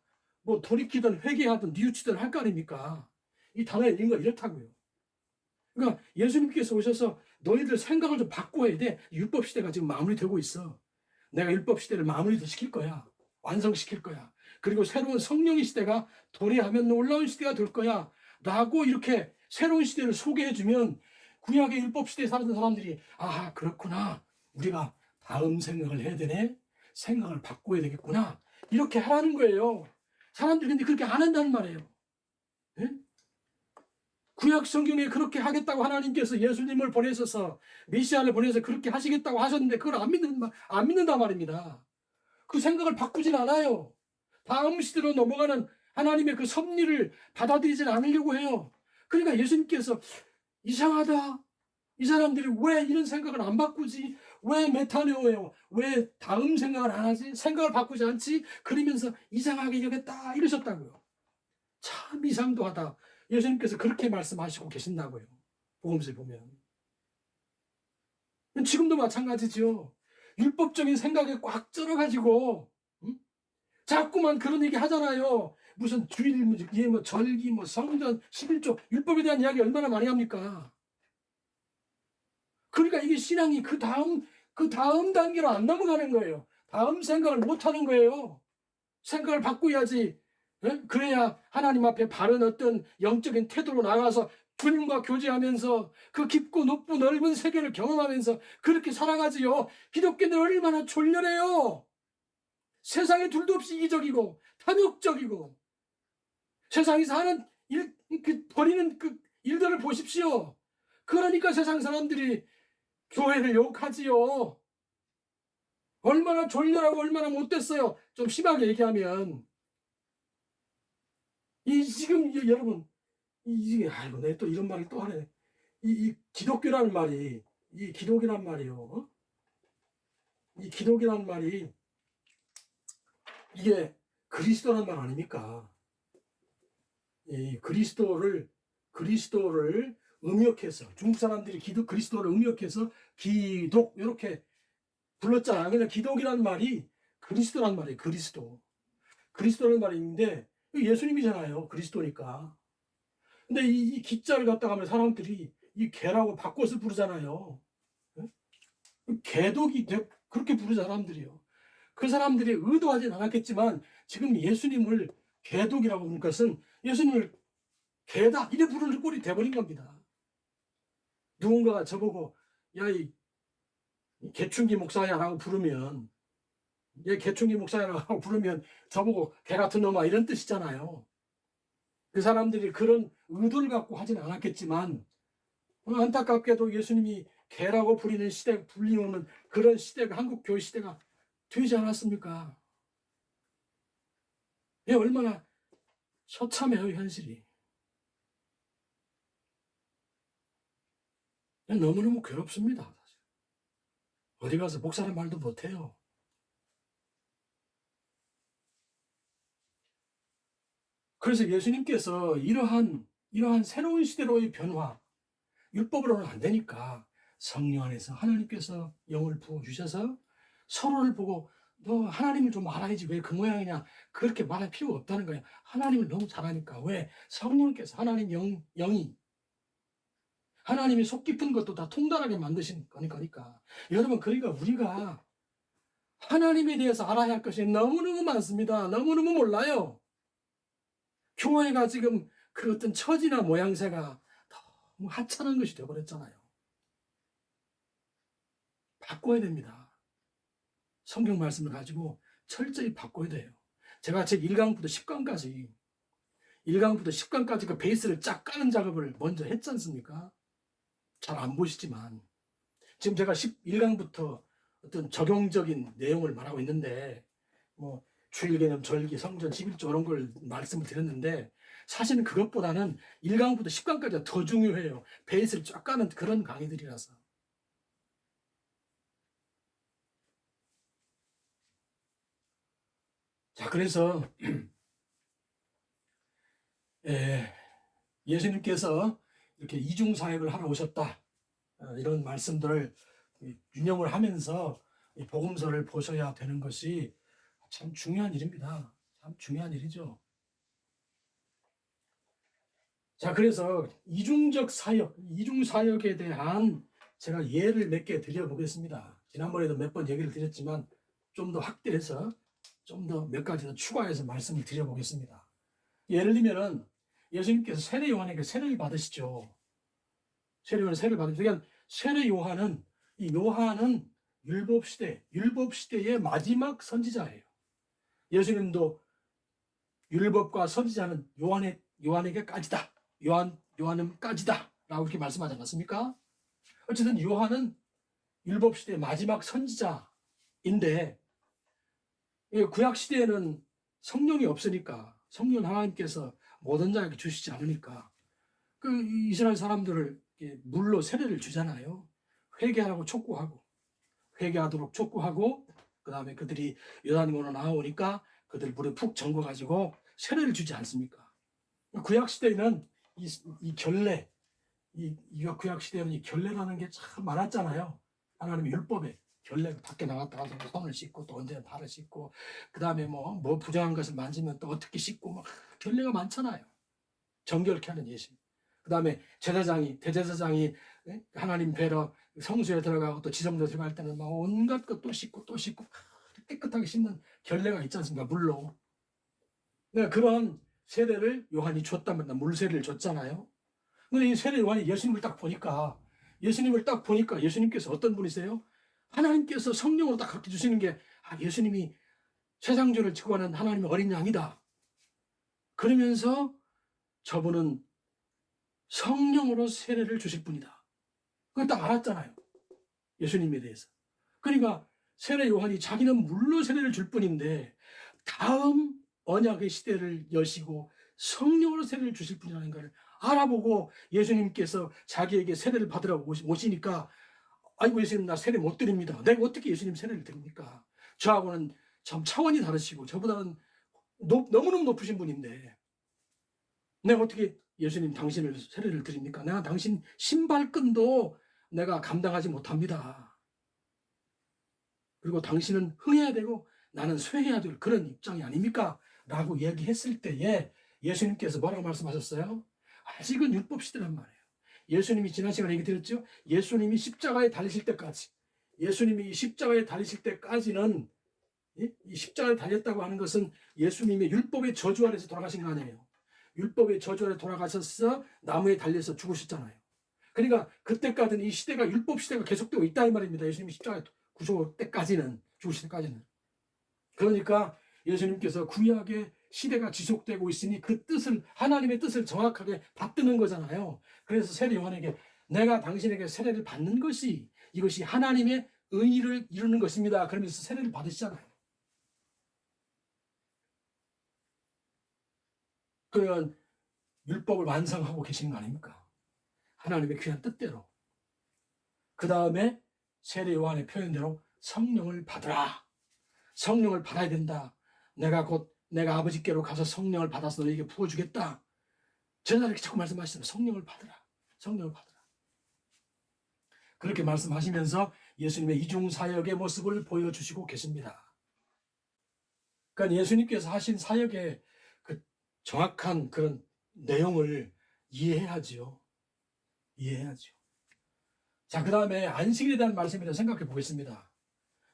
돌이키든 회개하든 뉘우치든 할 거 아닙니까? 이 단어의 의미가 이렇다고요. 그러니까 예수님께서 오셔서 너희들 생각을 좀 바꿔야 돼. 율법 시대가 지금 마무리되고 있어. 내가 율법 시대를 마무리도 시킬 거야. 완성시킬 거야. 그리고 새로운 성령의 시대가 도래하면 놀라운 시대가 될 거야. 라고 이렇게 새로운 시대를 소개해주면 구약의 율법 시대에 살았던 사람들이 그렇구나. 우리가 다음 생각을 해야 되네. 생각을 바꿔야 되겠구나. 이렇게 하라는 거예요. 사람들이 근데 그렇게 안 한다는 말이에요. 네? 구약 성경에 그렇게 하겠다고 하나님께서 예수님을 보내셔서 메시아를 보내서 그렇게 하시겠다고 하셨는데 그걸 안 믿는단 말입니다. 그 생각을 바꾸진 않아요. 다음 시대로 넘어가는 하나님의 그 섭리를 받아들이진 않으려고 해요. 그러니까 예수님께서 이상하다. 이 사람들이 왜 이런 생각을 안 바꾸지? 왜 메타네오예요? 왜 다음 생각을 안 하지? 생각을 바꾸지 않지? 그러면서 이상하게 여겼다 이러셨다고요. 참 이상도하다. 예수님께서 그렇게 말씀하시고 계신다고요. 복음서에 보면. 지금도 마찬가지죠. 율법적인 생각에 꽉 쩔어가지고 자꾸만 그런 얘기 하잖아요. 무슨 주일, 뭐 절기, 뭐 성전, 11조 율법에 대한 이야기 얼마나 많이 합니까? 그러니까 이게 신앙이 그 다음 단계로 안 넘어가는 거예요. 다음 생각을 못 하는 거예요. 생각을 바꿔야지. 예? 그래야 하나님 앞에 바른 어떤 영적인 태도로 나가서 주님과 교제하면서 그 깊고 높고 넓은 세계를 경험하면서 그렇게 살아가지요. 기독교는 얼마나 졸렬해요. 세상에 둘도 없이 이기적이고 탐욕적이고 세상에서 하는 버리는 그 일들을 보십시오. 그러니까 세상 사람들이 교회를 욕하지요. 얼마나 졸렬하고 얼마나 못됐어요. 좀 심하게 얘기하면. 지금 여러분 이게 아이고 내 또 이런 말이 또 하네. 이 기독교라는 말이 이 기독이란 말이요. 이 기독이란 말이 이게 그리스도란 말 아닙니까? 이 그리스도를 음역해서 중국 사람들이 그리스도를 음역해서 기독 이렇게 불렀잖아. 그냥 기독이란 말이 그리스도란 말이에요. 그리스도라는 말이 있는데 예수님이잖아요. 그리스도니까. 근데 이 기자를 갖다가 하면 사람들이 이 개라고 바꿔서 부르잖아요. 개독이 그렇게 부르는 사람들이요. 그 사람들이 의도하진 않았겠지만 지금 예수님을 개독이라고 부르는 것은 예수님을 개다 이래 부르는 꼴이 돼버린 겁니다. 누군가가 저보고 야 이 개충기 목사야라고 부르면 얘 개충기 목사야라고 부르면 저보고 개 같은 놈아 이런 뜻이잖아요. 그 사람들이 그런 의도를 갖고 하진 않았겠지만 안타깝게도 예수님이 개라고 불리우는 그런 시대가 한국 교회 시대가 되지 않았습니까? 얼마나 처참해요 현실이. 너무너무 괴롭습니다. 사실. 어디 가서 목사란 말도 못해요. 그래서 예수님께서 이러한 새로운 시대로의 변화, 율법으로는 안 되니까 성령 안에서 하나님께서 영을 부어주셔서 서로를 보고 너 하나님을 좀 알아야지 왜 그 모양이냐 그렇게 말할 필요가 없다는 거예요. 하나님을 너무 잘 아니까. 왜? 성령께서 하나님 영이 하나님이 속 깊은 것도 다 통달하게 만드신 거니까. 여러분 그러니까 우리가 하나님에 대해서 알아야 할 것이 너무너무 많습니다. 너무너무 몰라요. 교회가 지금 그 어떤 처지나 모양새가 너무 하찮은 것이 되어버렸잖아요. 바꿔야 됩니다. 성경 말씀을 가지고 철저히 바꿔야 돼요. 제가 책 1강부터 10강까지 그 베이스를 쫙 까는 작업을 먼저 했지 않습니까? 잘 안 보시지만 지금 제가 11강부터 어떤 적용적인 내용을 말하고 있는데 뭐 주일 개념, 절기, 성전, 11조 이런 걸 말씀을 드렸는데 사실은 그것보다는 1강부터 10강까지가 더 중요해요. 베이스를 쫙 까는 그런 강의들이라서. 자, 그래서 예수님께서 이렇게 이중사역을 하러 오셨다. 이런 말씀들을 유념을 하면서 이 복음서를 보셔야 되는 것이 참 중요한 일입니다. 참 중요한 일이죠. 자, 그래서 이중사역에 대한 제가 예를 몇 개 드려보겠습니다. 지난번에도 몇 번 얘기를 드렸지만 좀 더 확대해서 좀 더 몇 가지 더 추가해서 말씀을 드려보겠습니다. 예를 들면은 예수님께서 세례 요한에게 세례를 받으시죠. 세례를 받으시죠. 그러니까 세례 요한은 율법 시대의 마지막 선지자예요. 예수님도 율법과 선지자는 요한에게까지다. 요한은까지다. 라고 이렇게 말씀하지 않았습니까? 어쨌든 요한은 율법 시대의 마지막 선지자인데 구약 시대에는 성령이 없으니까 성령 하나님께서 모든 자에게 주시지 않으니까 그 이스라엘 사람들을 물로 세례를 주잖아요. 회개하라고 촉구하고, 회개하도록 촉구하고, 그 다음에 그들이 요단강으로 나오니까 그들 물에 푹 잠궈가지고 세례를 주지 않습니까? 구약 시대에는 이 결례, 이 구약 시대에는 이 결례라는 게 참 많았잖아요. 하나님의 율법에 결례가 밖에 나갔다가 손을 씻고 또 언제는 발을 씻고 그 다음에 뭐 부정한 것을 만지면 또 어떻게 씻고 막 결례가 많잖아요. 정결케 하는 예수. 그 다음에 대제사장이 하나님 뵈러 성소에 들어가고 또 지성소 들어갈 때는 막 온갖 것도 씻고 또 씻고 깨끗하게 씻는 결례가 있지 않습니까? 물로. 네, 그런 세례를 요한이 줬단 말이야. 물 세례를 줬잖아요. 근데 이 세례 요한이 예수님을 딱 보니까 예수님께서 어떤 분이세요? 하나님께서 성령으로 딱 그렇게 주시는 게 예수님이 세상 죄를 지고 가는 하나님의 어린 양이다. 그러면서 저분은 성령으로 세례를 주실 분이다. 그걸 딱 알았잖아요. 예수님에 대해서. 그러니까 세례 요한이 자기는 물로 세례를 줄 뿐인데 다음 언약의 시대를 여시고 성령으로 세례를 주실 분이라는 걸 알아보고 예수님께서 자기에게 세례를 받으라고 오시니까 아이고 예수님 나 세례 못 드립니다. 내가 어떻게 예수님 세례를 드립니까? 저하고는 참 차원이 다르시고 저보다는 너무너무 높으신 분인데 내가 어떻게 예수님 당신을 세례를 드립니까? 내가 당신 신발끈도 내가 감당하지 못합니다. 그리고 당신은 흥해야 되고 나는 쇠해야 될 그런 입장이 아닙니까? 라고 얘기했을 때에 예수님께서 뭐라고 말씀하셨어요? 아직은 율법 시대란 말이에요. 예수님이 지난 시간에 얘기 드렸죠? 예수님이 십자가에 달리실 때까지 예수님이 십자가에 달리실 때까지는 이 십자가에 달렸다고 하는 것은 예수님의 율법의 저주 아래서 돌아가신 거 아니에요. 율법의 저주 아래 돌아가셔서 나무에 달려서 죽으셨잖아요. 그러니까 그때까지는 이 시대가 율법 시대가 계속되고 있다 이 말입니다. 예수님이 십자가에 구조 때까지는 죽으실 때까지는. 그러니까 예수님께서 구약의 시대가 지속되고 있으니 그 뜻을 하나님의 뜻을 정확하게 받드는 거잖아요. 그래서 세례 요한에게 내가 당신에게 세례를 받는 것이 이것이 하나님의 의를 이루는 것입니다. 그러면서 세례를 받으시잖아요. 그러면 율법을 완성하고 계신 거 아닙니까? 하나님의 귀한 뜻대로. 그 다음에 세례 요한의 표현대로 성령을 받으라. 성령을 받아야 된다. 내가 아버지께로 가서 성령을 받아서 너에게 부어주겠다. 제가 이렇게 자꾸 말씀하시잖아요. 성령을 받으라. 성령을 받으라. 그렇게 말씀하시면서 예수님의 이중사역의 모습을 보여주시고 계십니다. 그러니까 예수님께서 하신 사역의 그 정확한 그런 내용을 이해해야죠. 자, 그 다음에 안식일에 대한 말씀에 대해 생각해 보겠습니다.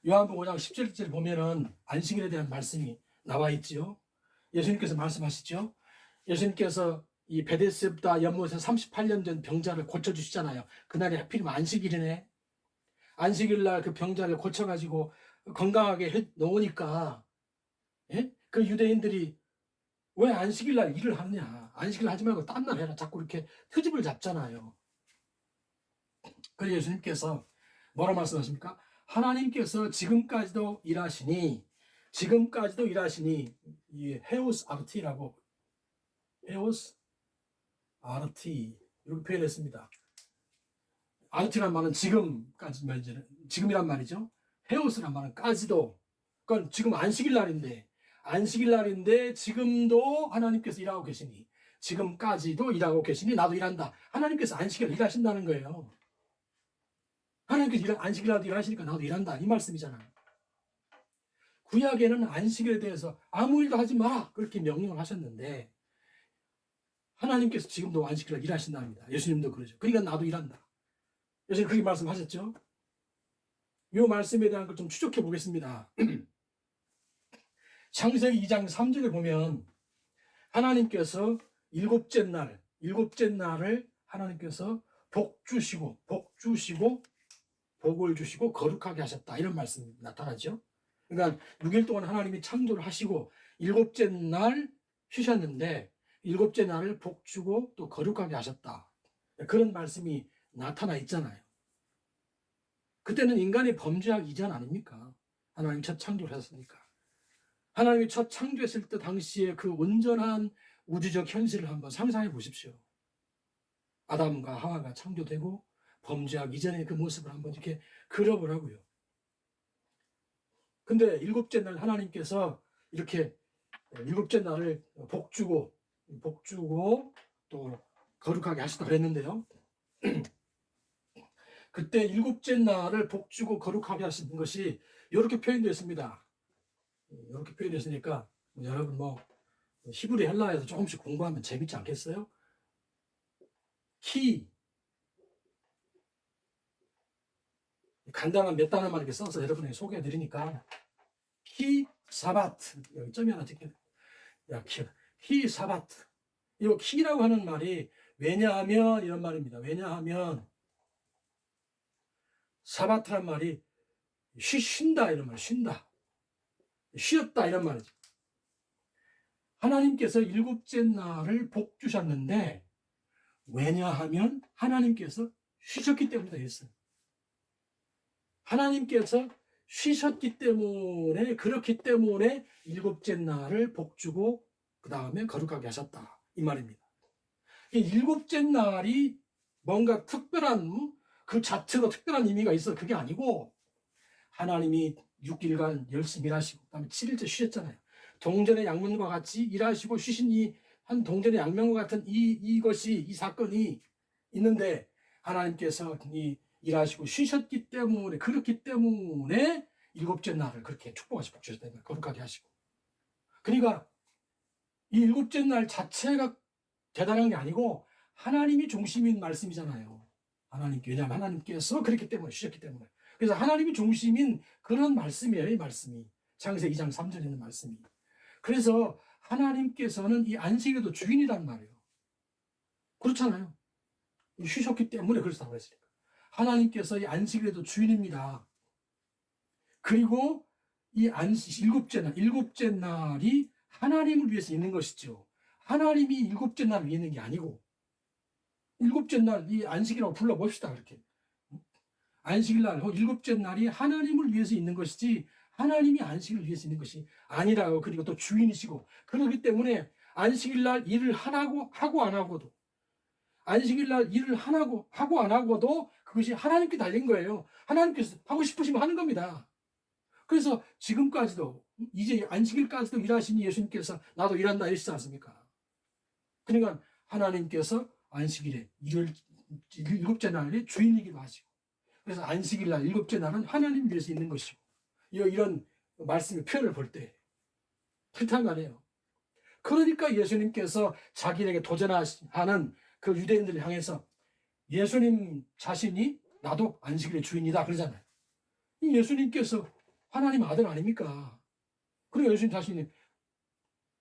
요한복음 5장 17절 보면은 안식일에 대한 말씀이 나와 있지요. 예수님께서 말씀하시죠. 예수님께서 이 베데스다 연못에서 38년 된 병자를 고쳐주시잖아요. 그날이 하필이면 안식일이네. 안식일 날 그 병자를 고쳐가지고 건강하게 해 놓으니까 그 유대인들이 왜 안식일 날 일을 하느냐. 안식일 하지 말고 딴 날 해라. 자꾸 이렇게 트집을 잡잖아요. 그래서 예수님께서 뭐라 말씀하십니까? 하나님께서 지금까지도 일하시니 이 헤오스 아르티라고 헤오스 아르티 이렇게 표현했습니다. 아르티란 말은 지금까지 지금이란 말이죠. 헤오스란 말은 까지도. 그러니까 지금 안식일 날인데 지금도 하나님께서 일하고 계시니 지금까지도 일하고 계시니 나도 일한다. 하나님께서 안식일 일하신다는 거예요. 하나님께서 안식일 날도 일하시니까 나도 일한다. 이 말씀이잖아요. 구약에는 안식일에 대해서 아무 일도 하지 마라. 그렇게 명령을 하셨는데 하나님께서 지금도 안식일 날 일하신답니다. 예수님도 그러죠. 그러니까 나도 일한다. 예수님 그렇게 말씀하셨죠. 이 말씀에 대한 걸 좀 추적해 보겠습니다. 창세기 2장 3절에 보면 하나님께서 일곱째 날을 하나님께서 복 주시고 복을 주시고 거룩하게 하셨다. 이런 말씀이 나타나죠. 그러니까 6일 동안 하나님이 창조를 하시고 일곱째 날 쉬셨는데 일곱째 날을 복 주고 또 거룩하게 하셨다. 그런 말씀이 나타나 있잖아요. 그때는 인간이 범죄하기 이전 아닙니까? 하나님 첫 창조를 했으니까. 하나님이 첫 창조했을 때 당시에 그 온전한 우주적 현실을 한번 상상해 보십시오. 아담과 하와가 창조되고 범죄하기 이전의 그 모습을 한번 이렇게 그려보라고요. 근데 일곱째 날 하나님께서 이렇게 일곱째 날을 복주고 또 거룩하게 하시다 그랬는데요. 그때 일곱째 날을 복주고 거룩하게 하시는 것이 이렇게 표현되어 있습니다. 이렇게 표현되어 있으니까 여러분 히브리 헬라에서 조금씩 공부하면 재밌지 않겠어요? 간단한 몇 단어만 이렇게 써서 여러분에게 소개해 드리니까 키 사바트 여기 점이 하나 찍혀. 키 사바트. 이 키라고 하는 말이 왜냐하면 이런 말입니다. 왜냐하면 사바트란 말이 쉰다 이런 말, 쉰다, 쉬었다 이런 말이죠. 하나님께서 일곱째 날을 복 주셨는데 왜냐하면 하나님께서 쉬셨기 때문이다 했어요. 하나님께서 쉬셨기 때문에 그렇기 때문에 일곱째 날을 복 주고 그 다음에 거룩하게 하셨다 이 말입니다. 일곱째 날이 뭔가 특별한 그 자체로 특별한 의미가 있어 그게 아니고 하나님이 6일간 열심히 일하시고 그다음에 7일째 쉬셨잖아요. 동전의 양면과 같이 일하시고 쉬신 이 한 동전의 양면과 같은 이 사건이 있는데 하나님께서 일하시고 쉬셨기 때문에 그렇기 때문에 일곱째 날을 그렇게 축복하시고 주셨다 거룩하게 하시고 그러니까 이 일곱째 날 자체가 대단한 게 아니고 하나님이 중심인 말씀이잖아요. 왜냐하면 하나님께서 그렇기 때문에 쉬셨기 때문에 그래서 하나님이 중심인 그런 말씀이에요. 이 말씀이 창세기 2장 3절에 있는 말씀이. 그래서 하나님께서는 이 안식일도 주인이란 말이에요. 그렇잖아요. 쉬셨기 때문에 그렇다고 했으니까. 하나님께서 이 안식일에도 주인입니다. 그리고 이 일곱째 날이 하나님을 위해서 있는 것이죠. 하나님이 일곱째 날을 위해 있는 게 아니고 일곱째 날 이 안식이라고 불러봅시다. 그렇게 안식일 날 일곱째 날이 하나님을 위해서 있는 것이지 하나님이 안식을 위해서 있는 것이 아니라고. 그리고 또 주인이시고 그렇기 때문에 안식일 날 일을 하고 안 하고도 안식일 날 일을 하고 안 하고도 그것이 하나님께 달린 거예요. 하나님께서 하고 싶으시면 하는 겁니다. 그래서 지금까지도 이제 안식일까지도 일하시니 예수님께서 나도 일한다 이러시지 않습니까? 그러니까 하나님께서 안식일에 일곱째 날의 주인이기도 하시고 그래서 안식일 날 일곱째 날은 하나님 위해서 있는 것이고 이런 말씀의 표현을 볼 때 그렇단 말이에요. 그러니까 예수님께서 자기에게 도전하는 그 유대인들을 향해서 예수님 자신이 나도 안식일의 주인이다 그러잖아요. 예수님께서 하나님 아들 아닙니까? 그리고 예수님 자신이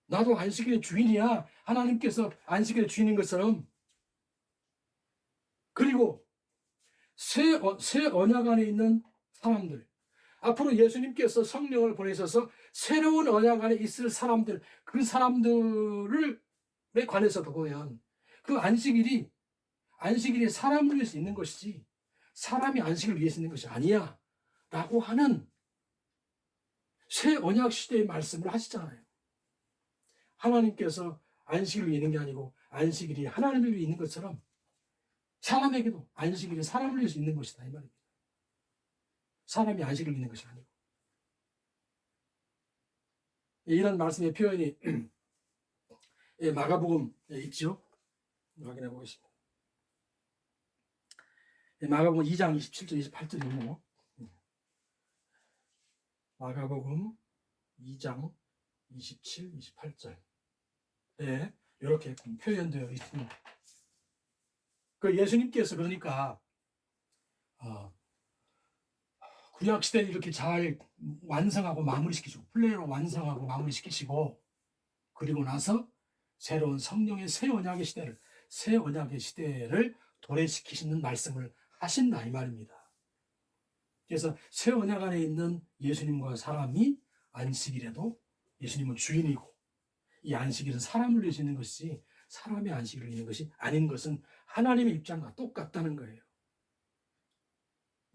나도 안식일의 주인이야. 하나님께서 안식일의 주인인 것처럼. 그리고 새 언약 안에 있는 사람들, 앞으로 예수님께서 성령을 보내셔서 새로운 언약 안에 있을 사람들, 그 사람들을 관해서도 보면 그 안식일이 사람을 위해서 있는 것이지 사람이 안식을 위해서 있는 것이 아니야 라고 하는 새 언약 시대의 말씀을 하시잖아요. 하나님께서 안식을 위해 있는 게 아니고 안식일이 하나님을 위해 있는 것처럼 사람에게도 안식일이 사람을 위해서 있는 것이다 이 말입니다. 사람이 안식을 있는 것이 아니고. 이런 말씀의 표현이 마가복음에 있죠. 확인해 보겠습니다. 마가복음 2장 27절 28절 있네요. 마가복음 2장 27, 28절 이렇게 표현되어 있습니다. 그 예수님께서 그러니까 구약 시대를 이렇게 잘 완성하고 마무리시키시고 플레이로 완성하고 마무리시키시고 그리고 나서 새로운 성령의 새 언약의 시대를 도래시키시는 말씀을 하신다 이 말입니다. 그래서 새 언약 안에 있는 예수님과 사람이 안식일에도 예수님은 주인이고 이 안식일은 사람을 위해서 있는 것이지 사람의 안식일을 있는 것이 아닌 것은 하나님의 입장과 똑같다는 거예요.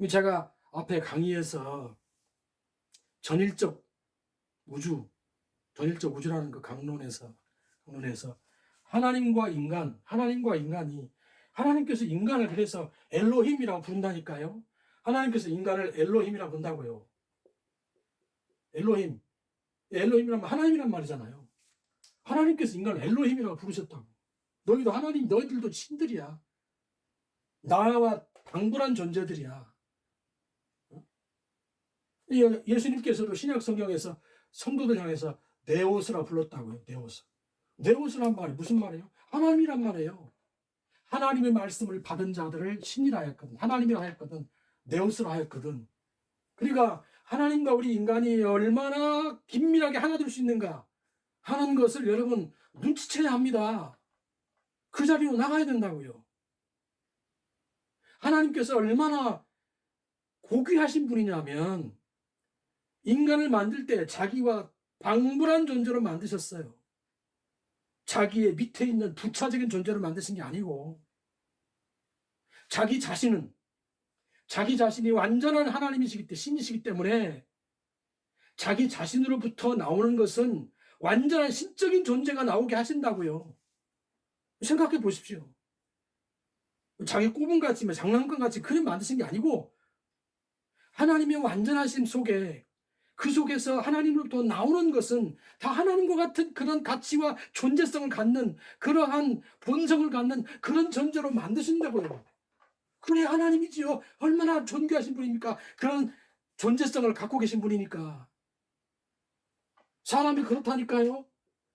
제가 앞에 강의에서 전일적 우주라는 그 강론에서 하나님과 인간이 하나님께서 인간을 그래서 엘로힘이라고 부른다니까요. 하나님께서 인간을 엘로힘이라고 부른다고요. 엘로힘. 엘로힘이라면 하나님이란 말이잖아요. 하나님께서 인간을 엘로힘이라고 부르셨다고. 너희도 하나님, 너희들도 신들이야. 나와 방불한 존재들이야. 예수님께서도 신약 성경에서 성도들 향해서 네오스라 불렀다고요. 네오스. 네오스란 말이 무슨 말이에요? 하나님이란 말이에요. 하나님의 말씀을 받은 자들을 신이라 하였거든. 하나님이라 하였거든. 네오스라 하였거든. 그러니까 하나님과 우리 인간이 얼마나 긴밀하게 하나 될 수 있는가 하는 것을 여러분 눈치채야 합니다. 그 자리로 나가야 된다고요. 하나님께서 얼마나 고귀하신 분이냐면 인간을 만들 때 자기와 방불한 존재로 만드셨어요. 자기의 밑에 있는 부차적인 존재로 만드신 게 아니고 자기 자신이 완전한 하나님이시기 때문에 신이시기 때문에 자기 자신으로부터 나오는 것은 완전한 신적인 존재가 나오게 하신다고요. 생각해 보십시오. 자기 꾸분같이 장난감같이 그림 만드신 게 아니고 하나님의 완전하심 속에 그 속에서 하나님으로부터 나오는 것은 다 하나님과 같은 그런 가치와 존재성을 갖는 그러한 본성을 갖는 그런 존재로 만드신다고요. 그래 하나님이지요. 얼마나 존귀하신 분입니까? 그런 존재성을 갖고 계신 분이니까. 사람이 그렇다니까요.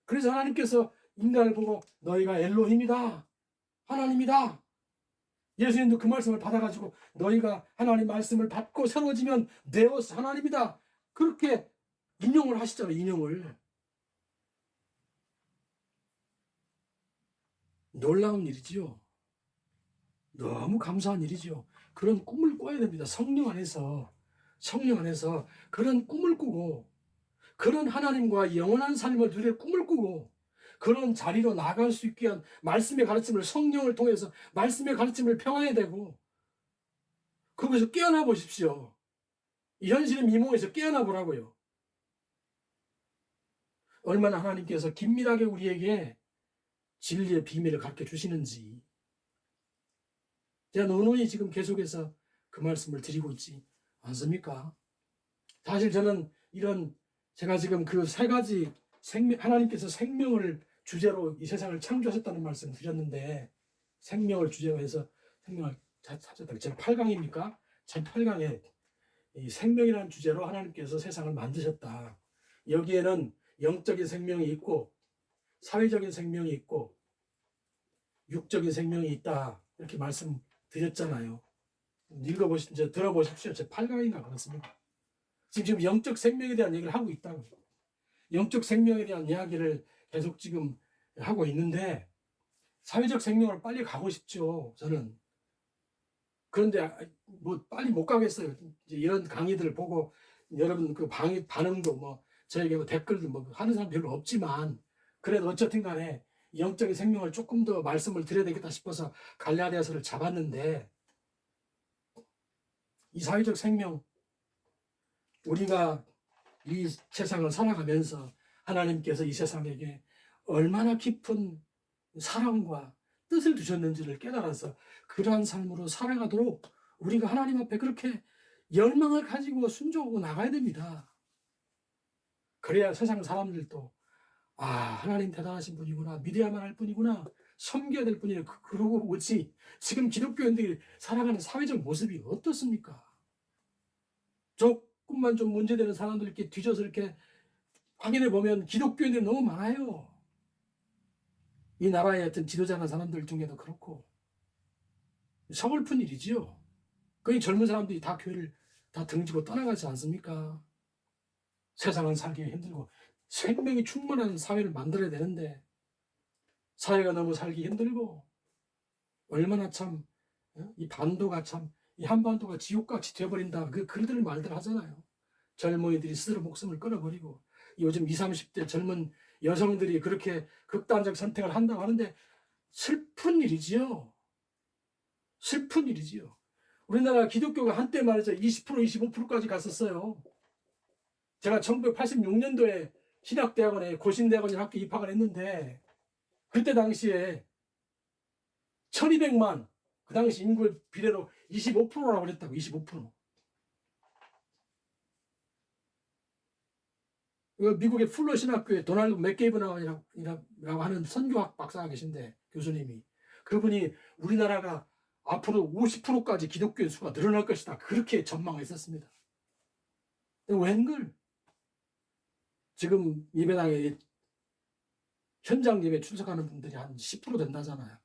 그래서 하나님께서 인간을 보고 너희가 엘로힘이다. 하나님이다. 예수님도 그 말씀을 받아가지고 너희가 하나님 말씀을 받고 새로워지면 네오스 하나님이다. 그렇게 인용을 하시잖아요. 인용을. 놀라운 일이지요. 너무 감사한 일이지요. 그런 꿈을 꿔야 됩니다. 성령 안에서 그런 꿈을 꾸고 그런 하나님과 영원한 삶을 누릴 꿈을 꾸고 그런 자리로 나아갈 수 있게 한 말씀의 가르침을 성령을 통해서 말씀의 가르침을 평안해야 되고 거기서 깨어나 보십시오. 이 현실의 미몽에서 깨어나 보라고요. 얼마나 하나님께서 긴밀하게 우리에게 진리의 비밀을 가르쳐 주시는지 제가 누누이 지금 계속해서 그 말씀을 드리고 있지 않습니까? 사실 저는 이런 제가 지금 그 세 가지 하나님께서 생명을 주제로 이 세상을 창조하셨다는 말씀을 드렸는데 생명을 주제로 해서 생명을 찾았다. 제 8강입니까? 제 8강에 이 생명이라는 주제로 하나님께서 세상을 만드셨다. 여기에는 영적인 생명이 있고 사회적인 생명이 있고 육적인 생명이 있다. 이렇게 말씀드렸잖아요. 읽어보십시오. 들어보십시오. 제 8강인가 그렇습니다. 지금 영적 생명에 대한 얘기를 하고 있다고. 영적 생명에 대한 이야기를 계속 지금 하고 있는데 사회적 생명을 빨리 가고 싶죠. 저는. 그런데 뭐 빨리 못 가겠어요. 이제 이런 강의들을 보고 여러분 그 반응도 뭐 저에게 뭐 댓글도 뭐 하는 사람 별로 없지만 그래도 어쨌든 간에 영적인 생명을 조금 더 말씀을 드려야 되겠다 싶어서 갈라디아서를 잡았는데 이 사회적 생명 우리가 이 세상을 살아가면서 하나님께서 이 세상에게 얼마나 깊은 사랑과 뜻을 두셨는지를 깨달아서 그러한 삶으로 살아가도록 우리가 하나님 앞에 그렇게 열망을 가지고 순종하고 나가야 됩니다. 그래야 세상 사람들도 아 하나님 대단하신 분이구나 믿어야만 할 분이구나 섬겨야 될 분이네 그러고 오지 지금 기독교인들이 살아가는 사회적 모습이 어떻습니까? 조금만 좀 문제되는 사람들 이렇게 뒤져서 이렇게 확인해 보면 기독교인들이 너무 많아요. 이 나라의 어떤 지도자나 사람들 중에도 그렇고 서글픈 일이지요. 그 젊은 사람들이 다 교회를 다 등지고 떠나가지 않습니까? 세상은 살기 힘들고 생명이 충만한 사회를 만들어야 되는데 사회가 너무 살기 힘들고 얼마나 참 이 반도가 참 이 한반도가 지옥같이 되어버린다. 그 글들을 말들 하잖아요. 젊은이들이 스스로 목숨을 끊어버리고 요즘 20, 30대 젊은 여성들이 그렇게 극단적 선택을 한다고 하는데 슬픈 일이지요. 슬픈 일이지요. 우리나라 기독교가 한때 말이죠. 20%, 25%까지 갔었어요. 제가 1986년도에 신학대학원에 고신대학원에 학교 입학을 했는데 그때 당시에 1200만 그 당시 인구의 비례로 25%라고 그랬다고. 25%. 미국의 풀러 신학교에 도널드 맥게이브라고 하는 선교학 박사가 계신데, 교수님이, 그분이 우리나라가 앞으로 50%까지 기독교인 수가 늘어날 것이다, 그렇게 전망했었습니다. 웬걸 지금 예배당에 현장 예배 출석하는 분들이 한 10% 된다잖아요.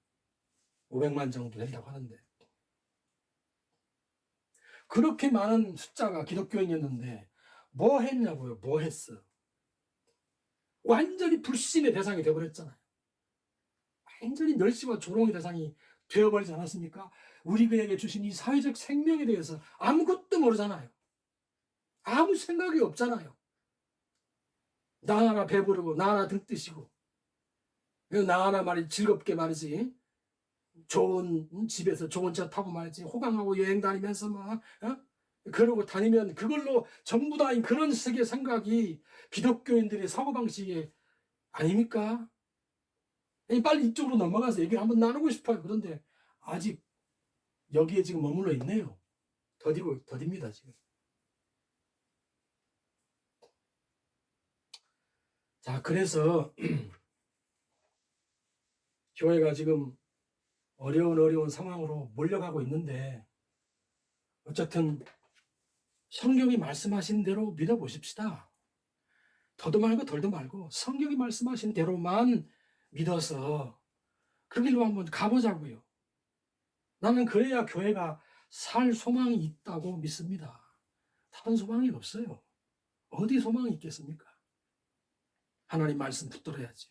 500만 정도 된다고 하는데, 그렇게 많은 숫자가 기독교인이었는데 뭐 했냐고요. 뭐 했어. 완전히 불신의 대상이 되어버렸잖아요. 완전히 멸시와 조롱의 대상이 되어버리지 않았습니까? 우리 그에게 주신 이 사회적 생명에 대해서 아무것도 모르잖아요. 아무 생각이 없잖아요. 나 하나 배부르고 나 하나 등 뜨시고 나 하나 말이지 즐겁게 말이지 좋은 집에서 좋은 차 타고 말이지 호강하고 여행 다니면서 막 그러고 다니면 그걸로 전부 다인 그런 세계 생각이 기독교인들의 사고방식이 아닙니까? 빨리 이쪽으로 넘어가서 얘기를 한번 나누고 싶어요. 그런데 아직 여기에 지금 머물러 있네요. 더딥니다 지금. 자, 그래서 교회가 지금 어려운 상황으로 몰려가고 있는데, 어쨌든 성경이 말씀하신 대로 믿어보십시다. 더도 말고 덜도 말고 성경이 말씀하신 대로만 믿어서 그 길로 한번 가보자고요. 나는 그래야 교회가 살 소망이 있다고 믿습니다. 다른 소망이 없어요. 어디 소망이 있겠습니까? 하나님 말씀 붙들어야죠.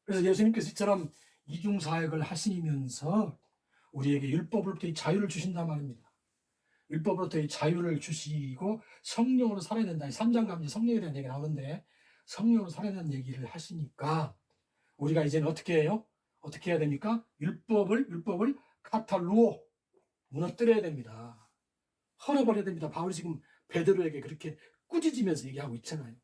그래서 예수님께서 이처럼 이중사역을 하시면서 우리에게 율법으로부터의 자유를 주신단 말입니다. 율법으로부터의 자유를 주시고 성령으로 살아야 된다. 3장 가면 성령에 대한 얘기가 나오는데, 성령으로 살아야 된다는 얘기를 하시니까 우리가 이제는 어떻게 해요? 어떻게 해야 됩니까? 율법을 카탈루오, 무너뜨려야 됩니다. 헐어버려야 됩니다. 바울이 지금 베드로에게 그렇게 꾸짖으면서 얘기하고 있잖아요.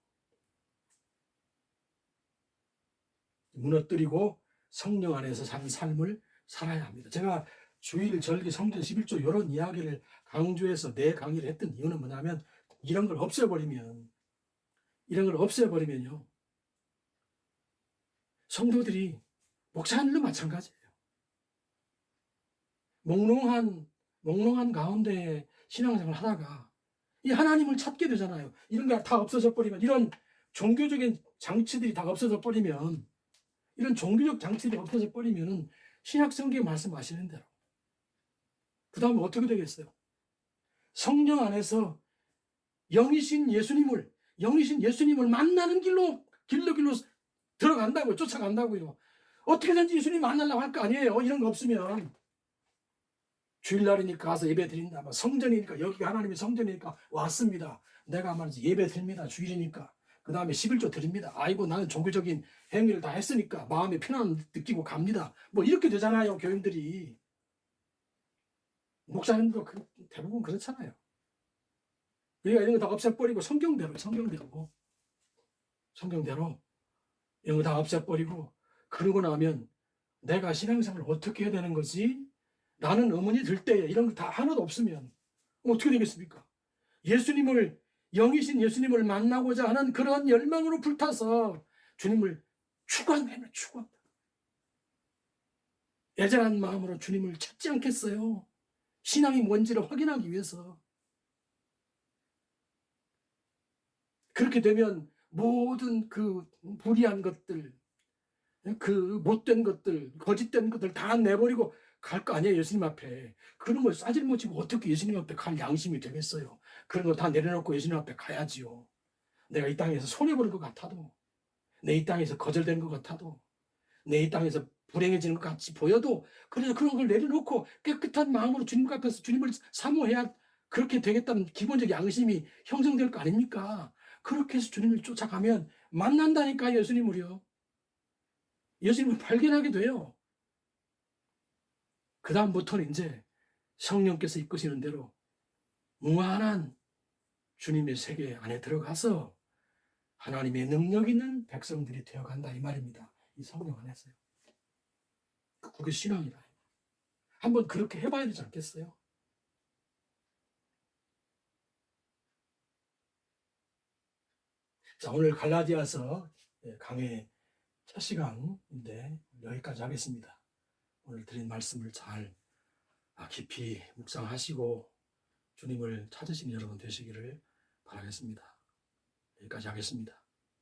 무너뜨리고 성령 안에서 사는 삶을 살아야 합니다. 제가 주일, 절기, 성전 11조 이런 이야기를 강조해서 내 강의를 했던 이유는 뭐냐면, 이런 걸 없애버리면요, 성도들이 목사님도 마찬가지예요. 몽롱한 가운데 신앙생활을 하다가 이 하나님을 찾게 되잖아요. 이런 게 다 없어져 버리면, 이런 종교적인 장치들이 다 없어져 버리면, 이런 종교적 장치들이 없어져 버리면은 신약성경에 말씀하시는 대로 그 다음에 어떻게 되겠어요? 성령 안에서 영이신 예수님을 만나는 길로 들어간다고요. 쫓아간다고요. 어떻게든지 예수님 만나려고 할 거 아니에요. 이런 거 없으면. 주일날이니까 가서 예배 드린다. 성전이니까, 여기가 하나님의 성전이니까 왔습니다. 내가 말이지 예배 드립니다. 주일이니까. 그 다음에 11조 드립니다. 아이고, 나는 종교적인 행위를 다 했으니까 마음에 편안 느끼고 갑니다. 뭐 이렇게 되잖아요, 교인들이. 목사님도 대부분 그렇잖아요. 우리가 이런 거 다 없애버리고 성경대로 이런 거 다 없애버리고, 그러고 나면 내가 신앙생활을 어떻게 해야 되는 거지? 나는 의문이 들 때에 이런 거 다 하나도 없으면 어떻게 되겠습니까? 영이신 예수님을 만나고자 하는 그런 열망으로 불타서 주님을 추구한다. 애절한 마음으로 주님을 찾지 않겠어요? 신앙이 뭔지를 확인하기 위해서. 그렇게 되면 모든 그 불의한 것들, 그 못된 것들, 거짓된 것들 다 내버리고 갈 거 아니에요, 예수님 앞에. 그런 걸 싸질 못 치고 어떻게 예수님 앞에 갈 양심이 되겠어요? 그런 거 다 내려놓고 예수님 앞에 가야지요. 내가 이 땅에서 손해보는 것 같아도, 내 이 땅에서 거절된 것 같아도, 내 이 땅에서 불행해지는 것 같이 보여도, 그래서 그런 걸 내려놓고 깨끗한 마음으로 주님 앞에서 주님을 사모해야 그렇게 되겠다는 기본적 양심이 형성될 거 아닙니까? 그렇게 해서 주님을 쫓아가면 만난다니까, 예수님을요. 예수님을 발견하게 돼요. 그 다음부터는 이제 성령께서 이끄시는 대로 무한한 주님의 세계 안에 들어가서 하나님의 능력 있는 백성들이 되어간다, 이 말입니다. 이 성령 안에서요. 그게 신앙이다. 한번 그렇게 해봐야 되지 않겠어요? 자, 오늘 갈라디아서 강의 첫 시간인데 여기까지 하겠습니다. 오늘 드린 말씀을 잘 깊이 묵상하시고 주님을 찾으시는 여러분 되시기를 바라겠습니다. 여기까지 하겠습니다.